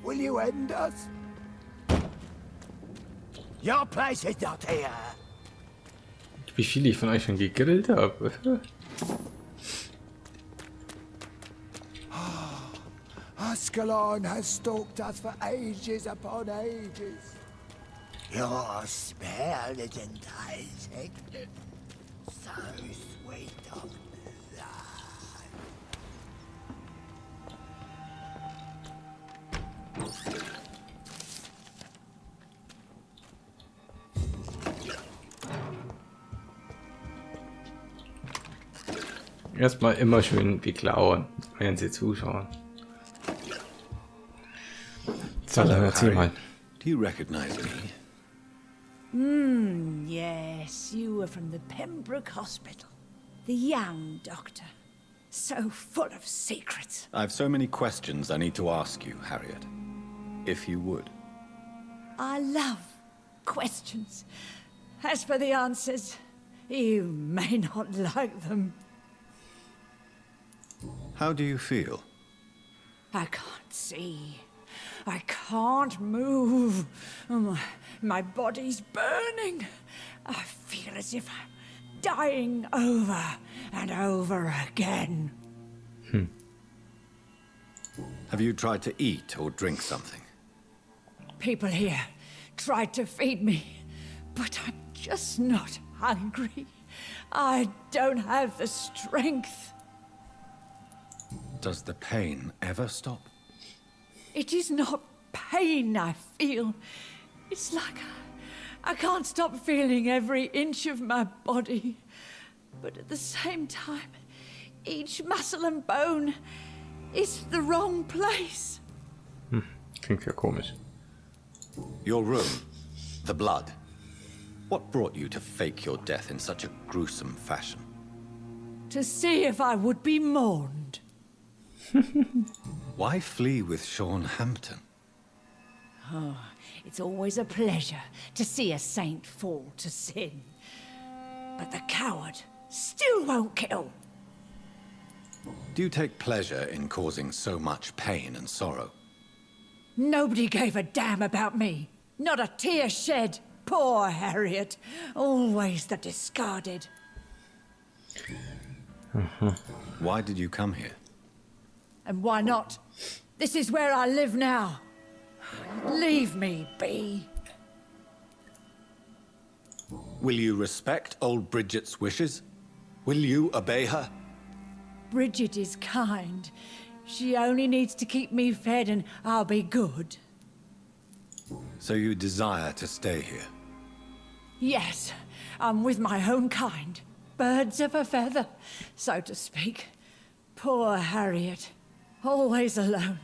Will you end us? Your place is not here. Wie viel ich von euch schon gegrillt habe. Ascalon has stalked us for ages upon ages. Your smell is enticing. So sweet of blood. Erstmal immer schön beklauen, während sie zuschauen. So, dann erzähl mal. Do you recognize me? Yes, you were from the Pembroke Hospital. The young doctor. So full of secrets. I've so many questions I need to ask you, Harriet. If you would. I love questions. As for the answers, you may not like them. How do you feel? I can't see. I can't move. My body's burning. I feel as if I'm dying over and over again. Have you tried to eat or drink something? People here tried to feed me, but I'm just not hungry. I don't have the strength. Does the pain ever stop? It is not pain I feel. It's like I can't stop feeling every inch of my body. But at the same time, each muscle and bone is the wrong place. Klingt ja komisch. Your room, the blood. What brought you to fake your death in such a gruesome fashion? To see if I would be mourned. Why flee with Sean Hampton? Oh, it's always a pleasure to see a saint fall to sin. But the coward still won't kill. Do you take pleasure in causing so much pain and sorrow? Nobody gave a damn about me. Not a tear shed. Poor Harriet. Always the discarded. Why did you come here? And why not? This is where I live now. Leave me be. Will you respect old Bridget's wishes? Will you obey her? Bridget is kind. She only needs to keep me fed and I'll be good. So you desire to stay here? Yes, I'm with my own kind. Birds of a feather, so to speak. Poor Harriet. Always alone.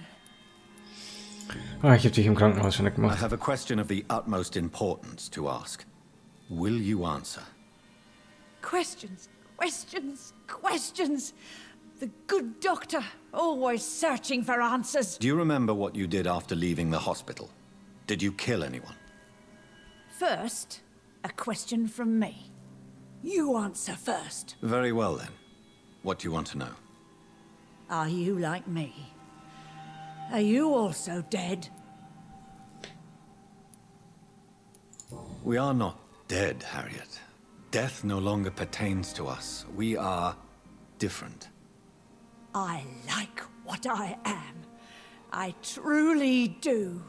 Ich hab dich im Krankenhaus schon I weggemacht. have a question of the utmost importance to ask. Will you answer? Questions, questions, questions. The good doctor, always searching for answers. Do you remember what you did after leaving the hospital? Did you kill anyone? First, a question from me. You answer first. Very well then. What do you want to know? Are you like me? Are you also dead? We are not dead, Harriet. Death no longer pertains to us. We are different. I like what I am. I truly do.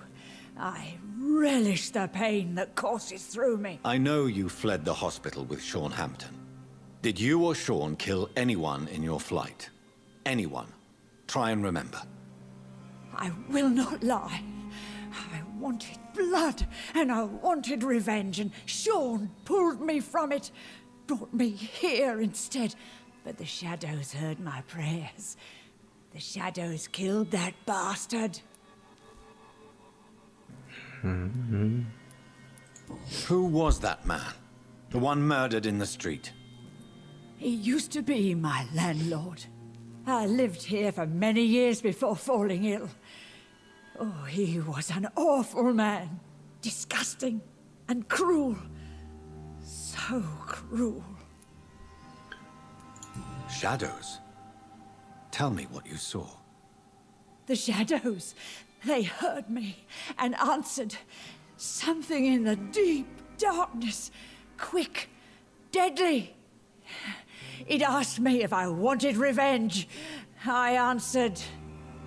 I relish the pain that courses through me. I know you fled the hospital with Sean Hampton. Did you or Sean kill anyone in your flight? Anyone? Try and remember. I will not lie. I wanted blood, and I wanted revenge, and Sean pulled me from it, brought me here instead. But the shadows heard my prayers. The shadows killed that bastard. Who was that man? The one murdered in the street? He used to be my landlord. I lived here for many years before falling ill. Oh, he was an awful man. Disgusting and cruel. So cruel. Shadows? Tell me what you saw. The shadows, they heard me and answered. Something in the deep darkness, quick, deadly. It asked me if I wanted revenge. I answered,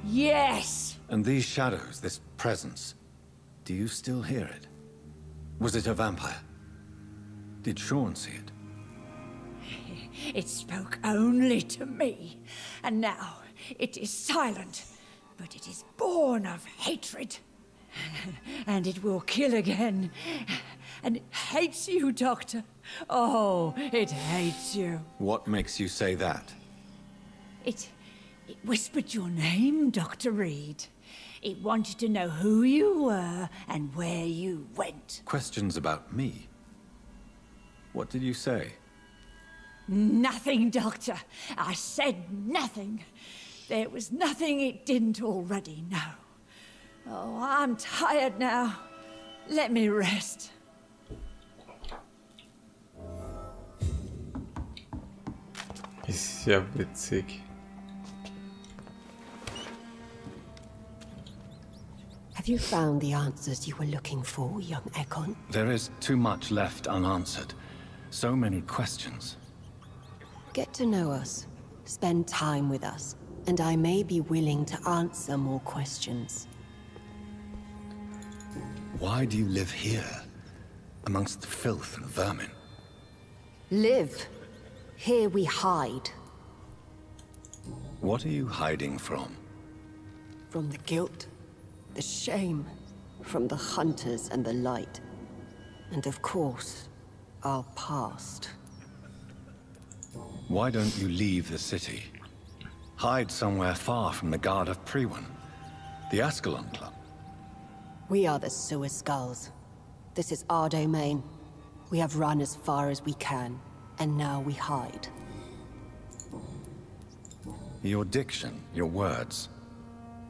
yes. And these shadows, this presence, do you still hear it? Was it a vampire? Did Sean see it? It spoke only to me, and now it is silent, but it is born of hatred. And it will kill again. And it hates you, Doctor. Oh, it hates you. What makes you say that? It whispered your name, Dr. Reed. It wanted to know who you were and where you went. Questions about me? What did you say? Nothing, Doctor. I said nothing. There was nothing it didn't already know. Oh, I'm tired now. Let me rest. Ist ja witzig. Have you found the answers you were looking for, young Ekon? There is too much left unanswered. So many questions. Get to know us. Spend time with us. And I may be willing to answer more questions. Why do you live here, amongst the filth and vermin? Live. Here we hide. What are you hiding from? From the guilt, the shame, from the hunters and the light. And of course, our past. Why don't you leave the city? Hide somewhere far from the guard of Priwen, the Ascalon Club. We are the Sewer Skulls. This is our domain. We have run as far as we can, and now we hide. Your diction, your words.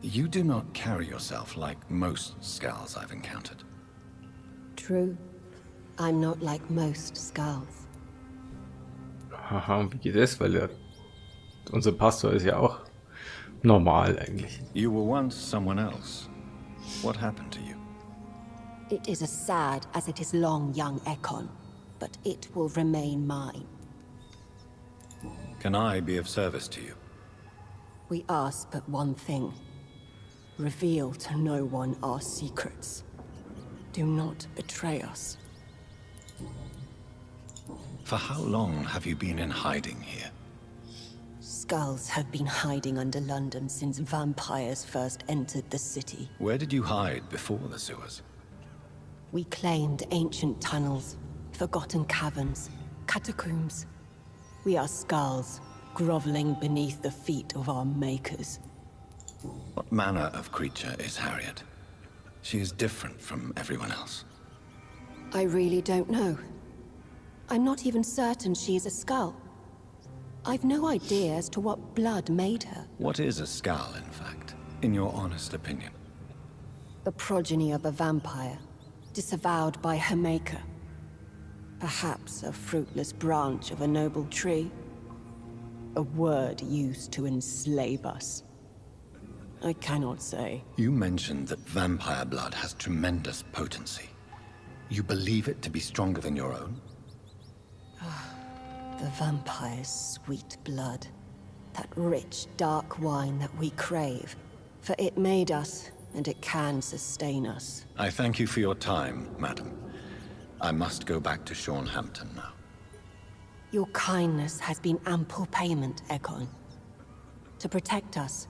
You do not carry yourself like most Skulls I've encountered. True. I'm not like most Skulls. Haha, und wie geht das? Weil unser Pastor ist ja auch normal eigentlich. You were once someone else. What happened to you? It is as sad as it is long, young Ekon, but it will remain mine. Can I be of service to you? We ask but one thing. Reveal to no one our secrets. Do not betray us. For how long have you been in hiding here? Skulls have been hiding under London since vampires first entered the city. Where did you hide before the sewers? We claimed ancient tunnels, forgotten caverns, catacombs. We are skulls, groveling beneath the feet of our makers. What manner of creature is Harriet? She is different from everyone else. I really don't know. I'm not even certain she is a skull. I've no idea as to what blood made her. What is a skull, in fact, in your honest opinion? The progeny of a vampire, disavowed by her maker. Perhaps a fruitless branch of a noble tree. A word used to enslave us. I cannot say. You mentioned that vampire blood has tremendous potency. You believe it to be stronger than your own? The vampire's sweet blood. That rich, dark wine that we crave. For it made us, and it can sustain us. I thank you for your time, madam. I must go back to Hampton now. Your kindness has been ample payment, Ekon. To protect us,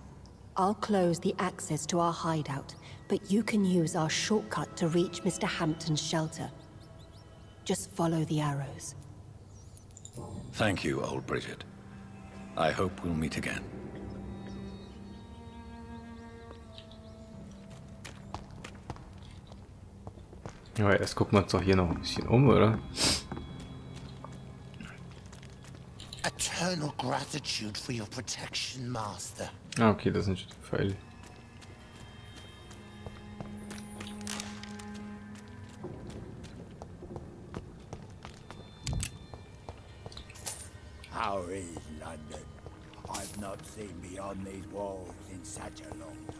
I'll close the access to our hideout, but you can use our shortcut to reach Mr. Hampton's shelter. Just follow the arrows. Thank you, old Bridget. I hope we'll meet again. Ja, erst gucken wir uns doch hier noch ein bisschen um, oder? Eternal gratitude for your protection, Master. Ah, okay, das sind Pfeile. How is London? I've I've not seen beyond these walls in such a long time.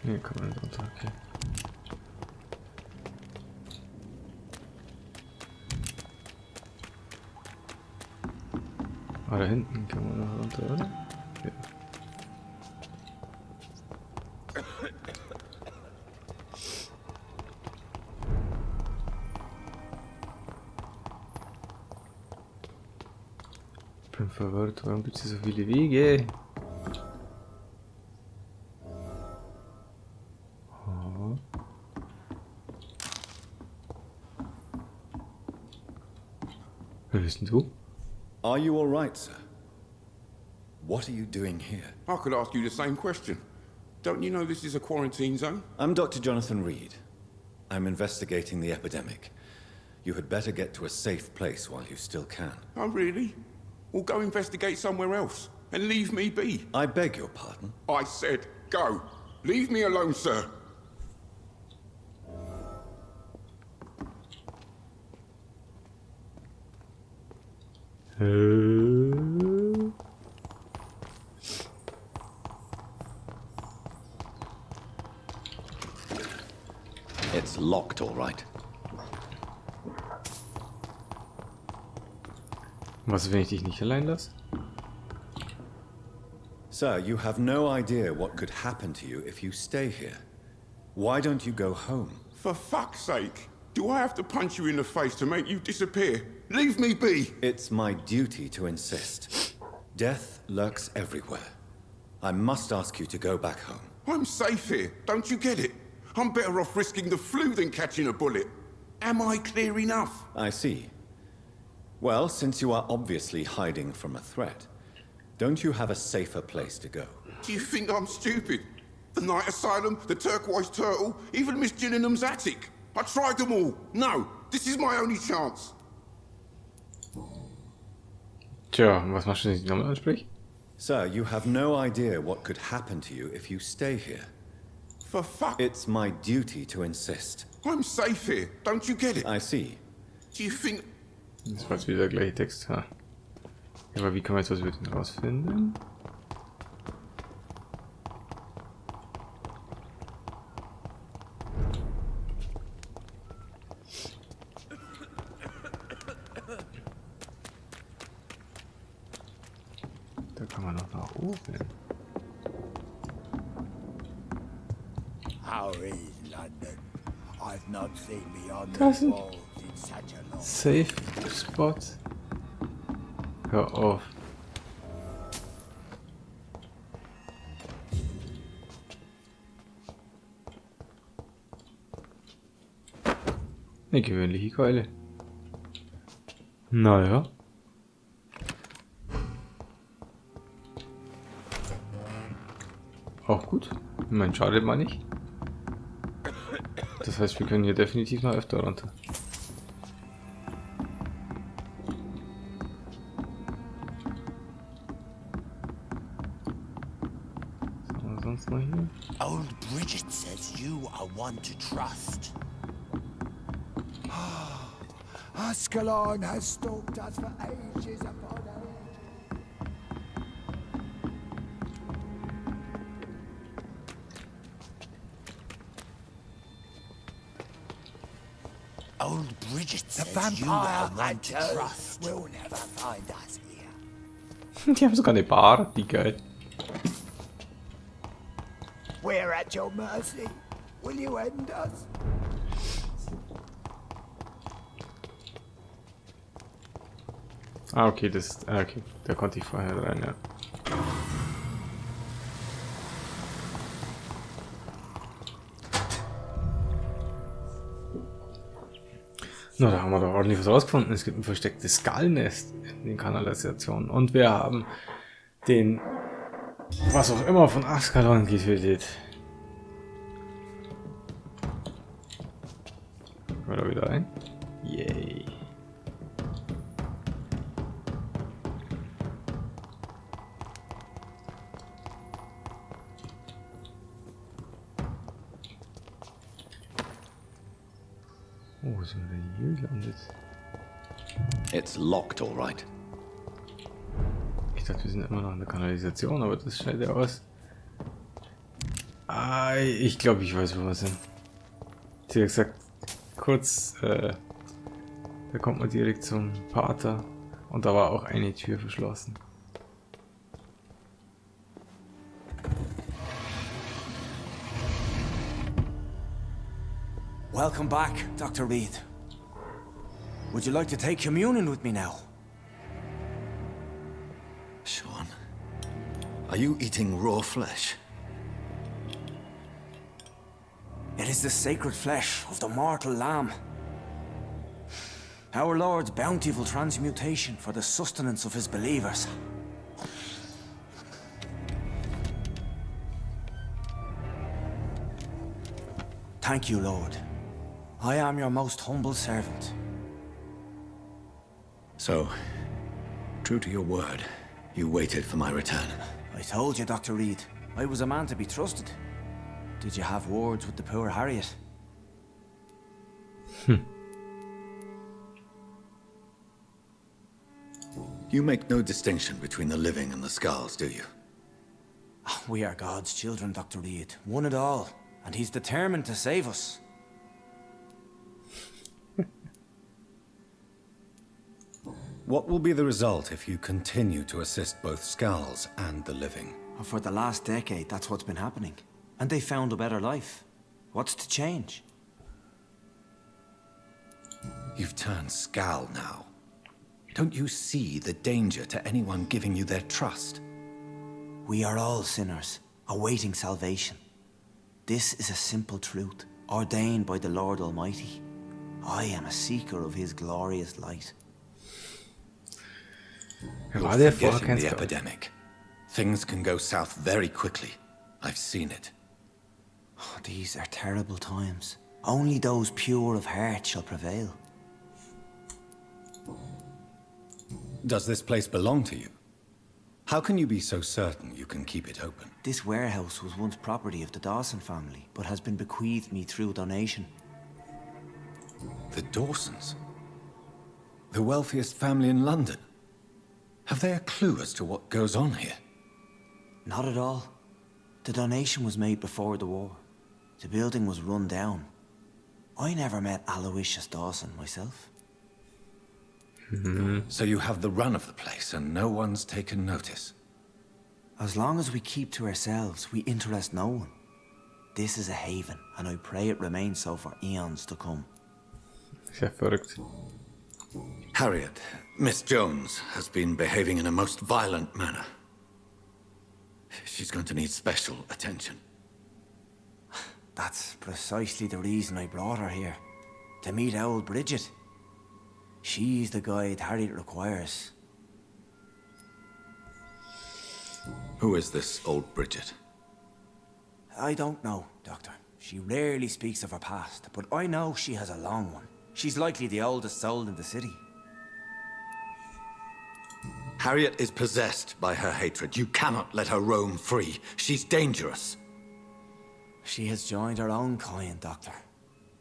Hier kann man runter, okay. Ah, da hinten kann man noch runter, oder? Ja. Ich bin verwirrt, warum gibt es hier so viele Wege? Oh. Wer bist denn du? Are you all right, sir? What are you doing here? I could ask you the same question. Don't you know this is a quarantine zone? I'm Dr. Jonathan Reed. I'm investigating the epidemic. You had better get to a safe place while you still can. Oh, really? Well, go investigate somewhere else and leave me be. I beg your pardon? I said go. Leave me alone, sir. It's locked, all right. Was, wenn ich dich nicht allein lasse? Sir, you have no idea what could happen to you if you stay here. Why don't you go home? For fuck's sake. Do I have to punch you in the face to make you disappear? Leave me be! It's my duty to insist. Death lurks everywhere. I must ask you to go back home. I'm safe here, don't you get it? I'm better off risking the flu than catching a bullet. Am I clear enough? I see. Well, since you are obviously hiding from a threat, don't you have a safer place to go? Do you think I'm stupid? The Night Asylum, the Turquoise Turtle, even Miss Gillingham's attic. I tried them all. No, this is my only chance. Tja, was machst du denn nochmal ansprich? Sir, you have no idea what could happen to you if you stay here. For fuck... It's my duty to insist. I'm safe here, don't you get it? I see. Do you think... Das war jetzt wieder der gleiche Text, ha. Ja, aber wie kann man jetzt was über den rausfinden? Da kann man noch nach oben. How is London? I've not seen beyond Das the ist walls in such a long Safe Spot. Hör auf. Eine gewöhnliche Keule. Naja. Auch gut. Ich meine, schadet mal nicht. Das heißt, wir können hier definitiv noch öfter runter. Was haben wir sonst noch hier? Old Bridget says you are one to trust. Ascalon has stalked us for ages upon age. Old Bridget says you are one to trust. Will never find us here. Die haben sogar eine Bar, die geil. We're at your mercy. Will you end us? Ah, okay, das. Ah, okay, da konnte ich vorher rein, ja. Na, da haben wir doch ordentlich was rausgefunden. Es gibt ein verstecktes Skallennest in den Kanalisationen. Und wir haben den, was auch immer, von Ascalon getötet. Gehen wir da wieder rein? Yay. Oh, wo sind wir denn hier gelandet? It's locked, all right. Ich dachte, wir sind immer noch in der Kanalisation, aber das schaut ja aus. Ah, ich glaube, ich weiß, wo wir sind. Sie hat gesagt, kurz, da kommt man direkt zum Pater und da war auch eine Tür verschlossen. Welcome back, Dr. Reed. Would you like to take communion with me now? Sean, are you eating raw flesh? It is the sacred flesh of the mortal lamb. Our Lord's bountiful transmutation for the sustenance of his believers. Thank you, Lord. I am your most humble servant. So, true to your word, you waited for my return. I told you, Dr. Reed, I was a man to be trusted. Did you have words with the poor Harriet? You make no distinction between the living and the skulls, do you? We are God's children, Dr. Reed, one and all, and he's determined to save us. What will be the result if you continue to assist both skulls and the living? For the last decade, that's what's been happening. And they found a better life. What's to change? You've turned Skal now. Don't you see the danger to anyone giving you their trust? We are all sinners, awaiting salvation. This is a simple truth, ordained by the Lord Almighty. I am a seeker of his glorious light. You're forgetting the epidemic. Things can go south very quickly. I've seen it. Oh, these are terrible times. Only those pure of heart shall prevail. Does this place belong to you? How can you be so certain you can keep it open? This warehouse was once property of the Dawson family, but has been bequeathed me through donation. The Dawsons? The wealthiest family in London? Have they a clue as to what goes on here? Not at all. The donation was made before the war. The building was run down. I never met Aloysius Dawson myself. So you have the run of the place and no one's taken notice? As long as we keep to ourselves, we interest no one. This is a haven, and I pray it remains so for eons to come. Harriet, Miss Jones, has been behaving in a most violent manner. She's going to need special attention. That's precisely the reason I brought her here. To meet old Bridget. She's the guide Harriet requires. Who is this old Bridget? I don't know, Doctor. She rarely speaks of her past, but I know she has a long one. She's likely the oldest soul in the city. Harriet is possessed by her hatred. You cannot let her roam free. She's dangerous. She has joined her own kind, Doctor.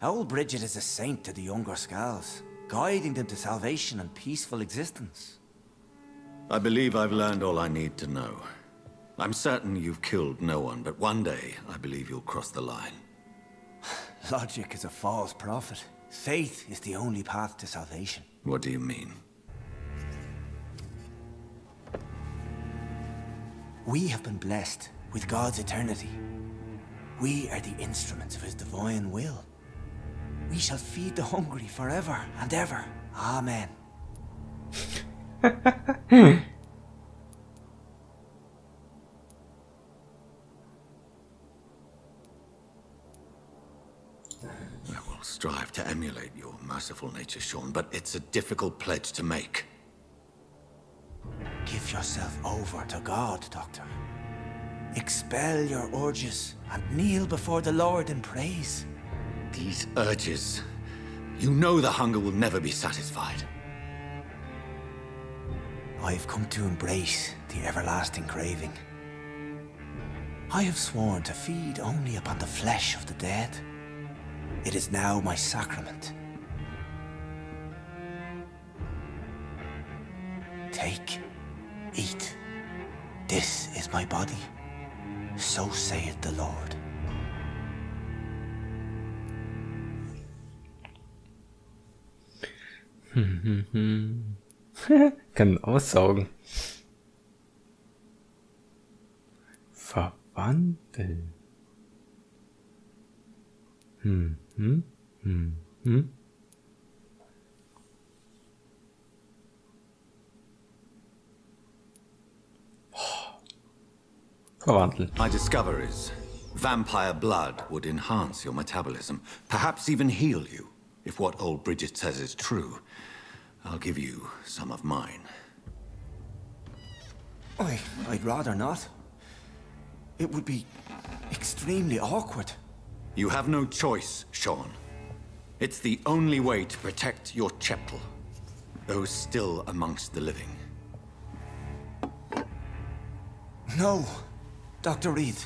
Old Bridget is a saint to the younger Skals, guiding them to salvation and peaceful existence. I believe I've learned all I need to know. I'm certain you've killed no one, but one day I believe you'll cross the line. Logic is a false prophet. Faith is the only path to salvation. What do you mean? We have been blessed with God's eternity. We are the instruments of his divine will. We shall feed the hungry forever and ever. Amen. I will strive to emulate your merciful nature, Sean, but it's a difficult pledge to make. Give yourself over to God, Doctor. Expel your urges and kneel before the Lord in praise. These urges. You know the hunger will never be satisfied. I've come to embrace the everlasting craving. I have sworn to feed only upon the flesh of the dead. It is now my sacrament. Take, eat. This is my body. So saith the Lord. Kann aussaugen. Verwandeln. Verwandeln. My discoveries. Vampire blood would enhance your metabolism, perhaps even heal you. If what old Bridget says is true, I'll give you some of mine. I'd rather not. It would be extremely awkward. You have no choice, Sean. It's the only way to protect your cheptel, those still amongst the living. No, Dr. Reed.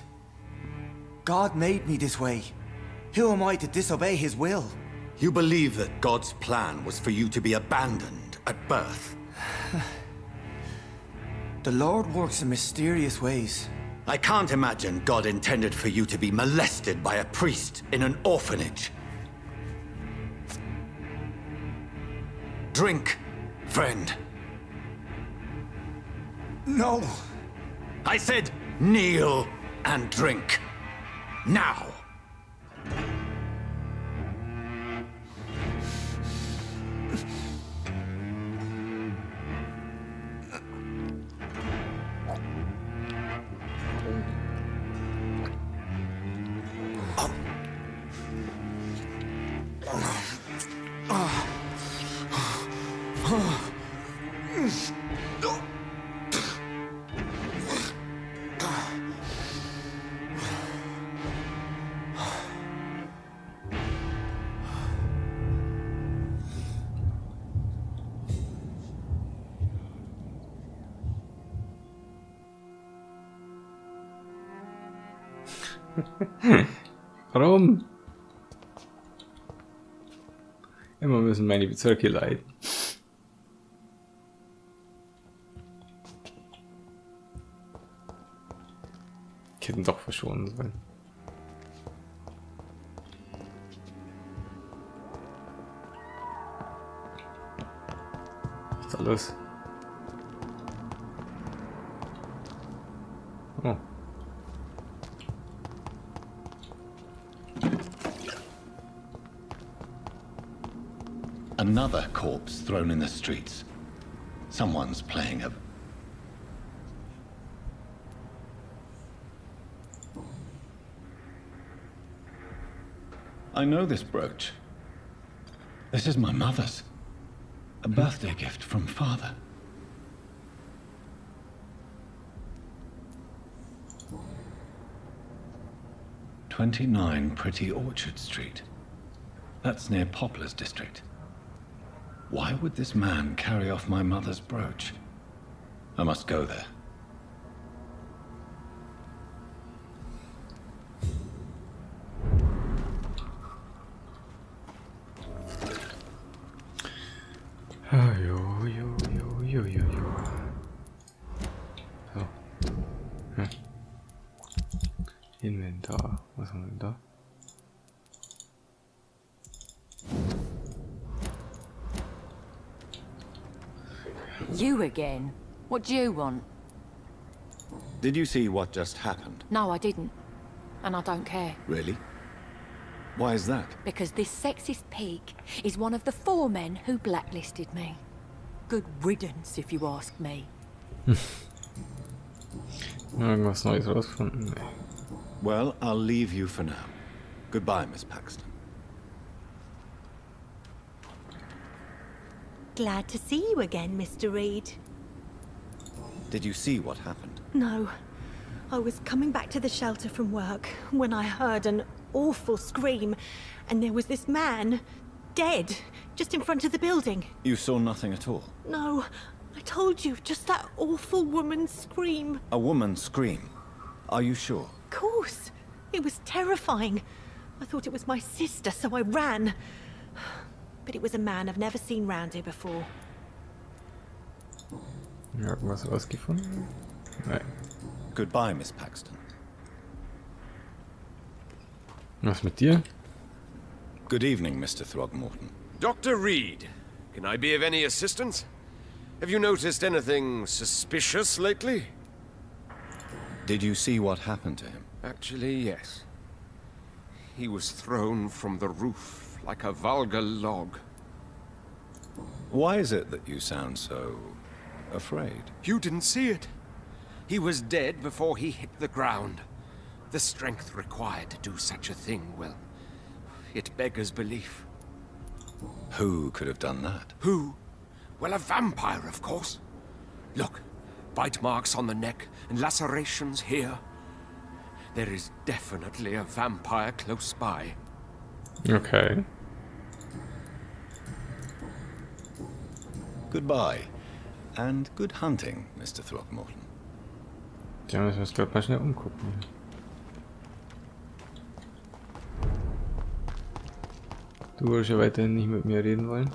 God made me this way. Who am I to disobey his will? You believe that God's plan was for you to be abandoned at birth? The Lord works in mysterious ways. I can't imagine God intended for you to be molested by a priest in an orphanage. Drink, friend. No. I said kneel and drink. Now. Warum? Immer müssen meine Bezirke leiden. Ich hätte ihn doch verschonen sollen. Was ist da los? Oh. Another corpse thrown in the streets. Someone's playing a... I know this brooch. This is my mother's. A birthday gift from father. "29 Pretty Orchard Street. That's near Poplar's district. Why would this man carry off my mother's brooch? I must go there. So. Hm. Inventar. Was haben wir denn da? You again? What do you want? Did you see what just happened? No, I didn't. And I don't care. Really? Why is that? Because this sexist pig is one of the 4 men who blacklisted me. Good riddance, if you ask me. Irgendwas Neues rausgefunden? Nee. Well, I'll leave you for now. Goodbye, Miss Paxton. Glad to see you again, Mr. Reed. Did you see what happened? No. I was coming back to the shelter from work when I heard an awful scream, and there was this man, dead, just in front of the building. You saw nothing at all? No, I told you, just that awful woman's scream. A woman's scream? Are you sure? Of course. It was terrifying. I thought it was my sister, so I ran. But it was a man I've never seen round here before. Irgendwas rausgefunden? Nein. Goodbye, Miss Paxton. Was mit dir? Good evening, Mr. Throgmorton. Dr. Reed, can I be of any assistance? Have you noticed anything suspicious lately? Did you see what happened to him? Actually, yes. He was thrown from the roof like a vulgar log. Why is it that you sound so afraid? You didn't see it. He was dead before he hit the ground. The strength required to do such a thing, well, it beggars belief. Who could have done that? Who? Well, a vampire, of course. Look, bite marks on the neck and lacerations here. There is definitely a vampire close by. Okay. Goodbye. And good hunting, Mr. Throgmorton. Ja, müssen wir uns gerade mal schnell umgucken. Du wolltest ja weiterhin nicht mit mir reden wollen.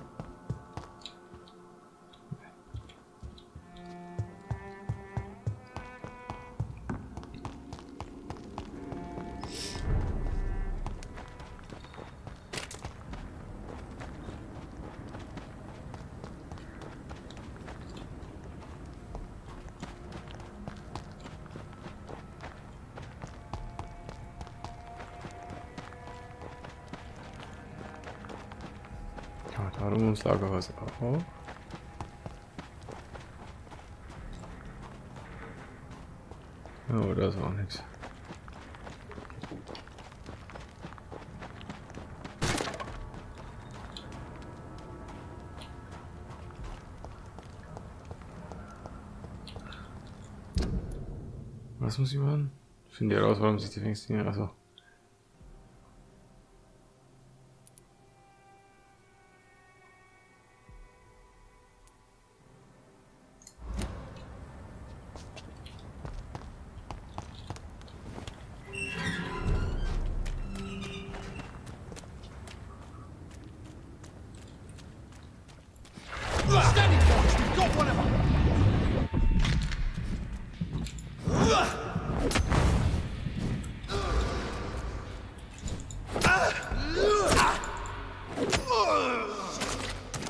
Darum ums Lagerhaus auch. Oh, das war auch nichts. Was muss ich machen? Ich finde heraus, warum sich die Fängste nicht. Achso. Steady, boys! We've got one of them!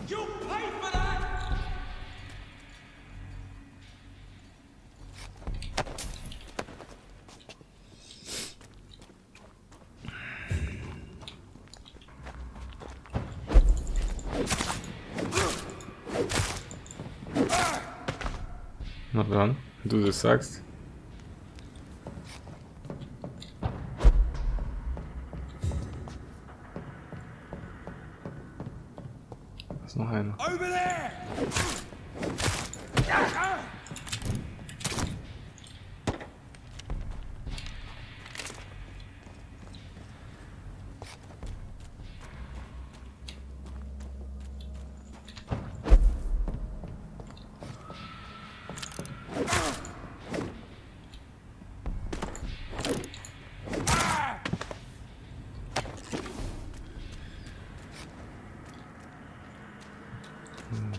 You'll pay for that! Na dann, wenn du das sagst. Da ist noch einer. Over there!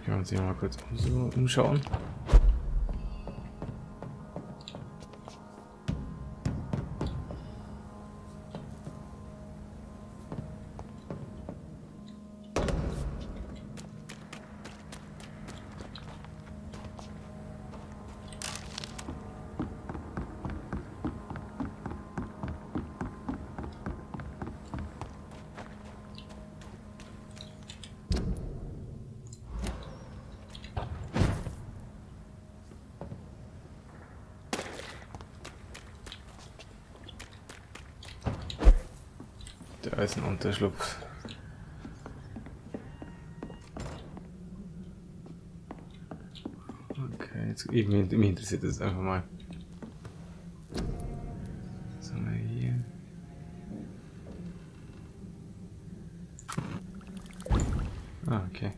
Können wir uns hier mal kurz umschauen. Da ist ein Unterschlupf. Okay, jetzt irgendwie mich interessiert das einfach mal. Was haben wir hier? Ah, okay.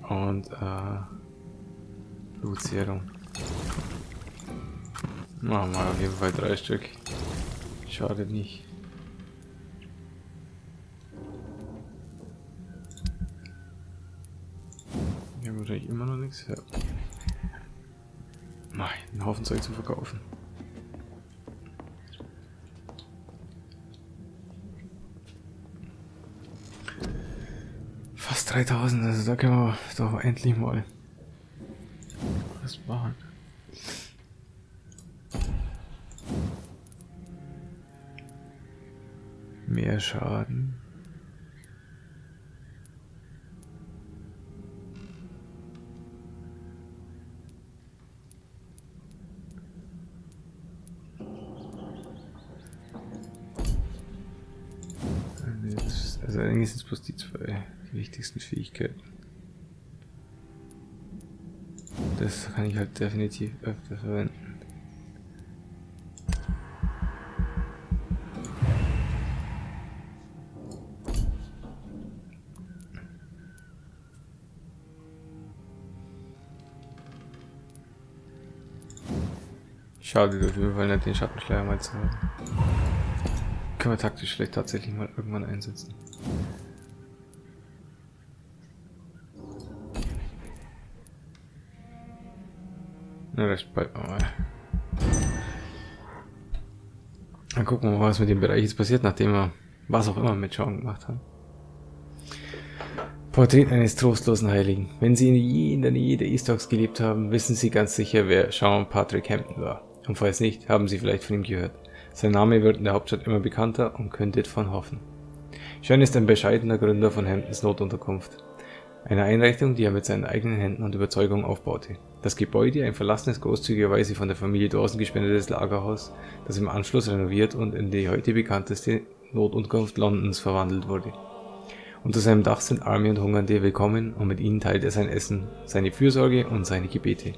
Und Blutserum. Machen wir auf jeden Fall 3 Stück. Schadet nicht. Ja, wahrscheinlich immer noch nichts. Ja. Nein, einen Haufen Zeug zu verkaufen. Fast 3000, also da können wir doch endlich mal was machen. Mehr Schaden. Also eigentlich sind es bloß die zwei wichtigsten Fähigkeiten. Das kann ich halt definitiv öfter verwenden. Schade, wir wollen nicht den Schattenschleier mal zu haben. Können wir taktisch vielleicht tatsächlich mal irgendwann einsetzen. Na, das bald mal. Dann gucken wir mal, was mit dem Bereich jetzt passiert, nachdem wir was auch immer mit Sean gemacht haben. Porträt eines trostlosen Heiligen. Wenn Sie in der Nähe der Eastocks gelebt haben, wissen Sie ganz sicher, wer Sean Patrick Hampton war. Und falls nicht, haben Sie vielleicht von ihm gehört. Sein Name wird in der Hauptstadt immer bekannter und könnte davon hoffen. Sean ist ein bescheidener Gründer von Hamptons Notunterkunft. Eine Einrichtung, die er mit seinen eigenen Händen und Überzeugung aufbaute. Das Gebäude, ein verlassenes, großzügigerweise von der Familie Dawson gespendetes Lagerhaus, das im Anschluss renoviert und in die heute bekannteste Notunterkunft Londons verwandelt wurde. Unter seinem Dach sind Arme und Hungernde willkommen und mit ihnen teilt er sein Essen, seine Fürsorge und seine Gebete.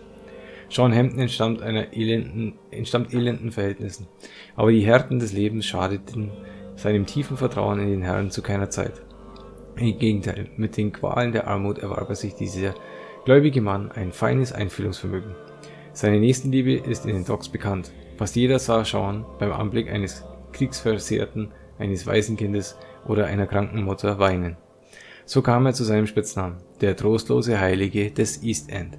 Sean Hampton entstammt elenden Verhältnissen, aber die Härten des Lebens schadeten seinem tiefen Vertrauen in den Herrn zu keiner Zeit. Im Gegenteil, mit den Qualen der Armut erwarb er sich dieser gläubige Mann ein feines Einfühlungsvermögen. Seine Nächstenliebe ist in den Docks bekannt. Fast jeder sah Sean beim Anblick eines Kriegsversehrten, eines Waisenkindes oder einer kranken Mutter weinen. So kam er zu seinem Spitznamen, der trostlose Heilige des East End.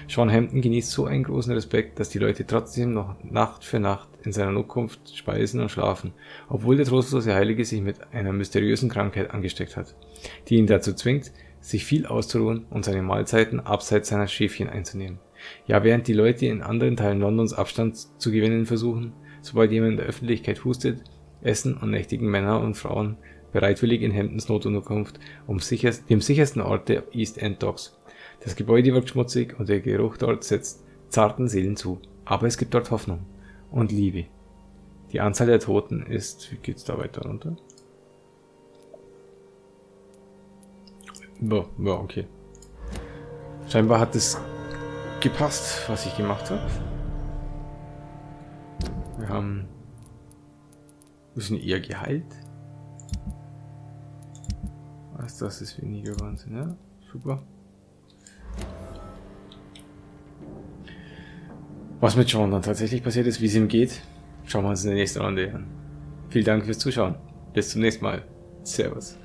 Sean Hampton genießt so einen großen Respekt, dass die Leute trotzdem noch Nacht für Nacht in seiner Unterkunft speisen und schlafen, obwohl der trostlose Heilige sich mit einer mysteriösen Krankheit angesteckt hat, die ihn dazu zwingt, sich viel auszuruhen und seine Mahlzeiten abseits seiner Schäfchen einzunehmen. Ja, während die Leute in anderen Teilen Londons Abstand zu gewinnen versuchen, sobald jemand in der Öffentlichkeit hustet, essen und nächtigen Männer und Frauen bereitwillig in Hamptons Notunterkunft dem sichersten Ort der East End Docks. Das Gebäude wirkt schmutzig und der Geruch dort setzt zarten Seelen zu. Aber es gibt dort Hoffnung und Liebe. Die Anzahl der Toten ist... Wie geht's da weiter runter? Ja, okay. Scheinbar hat es gepasst, was ich gemacht habe. Wir sind eher geheilt. Was, das ist weniger Wahnsinn, ja? Super. Was mit Sean dann tatsächlich passiert ist, wie es ihm geht, schauen wir uns in der nächsten Runde an. Vielen Dank fürs Zuschauen. Bis zum nächsten Mal. Servus.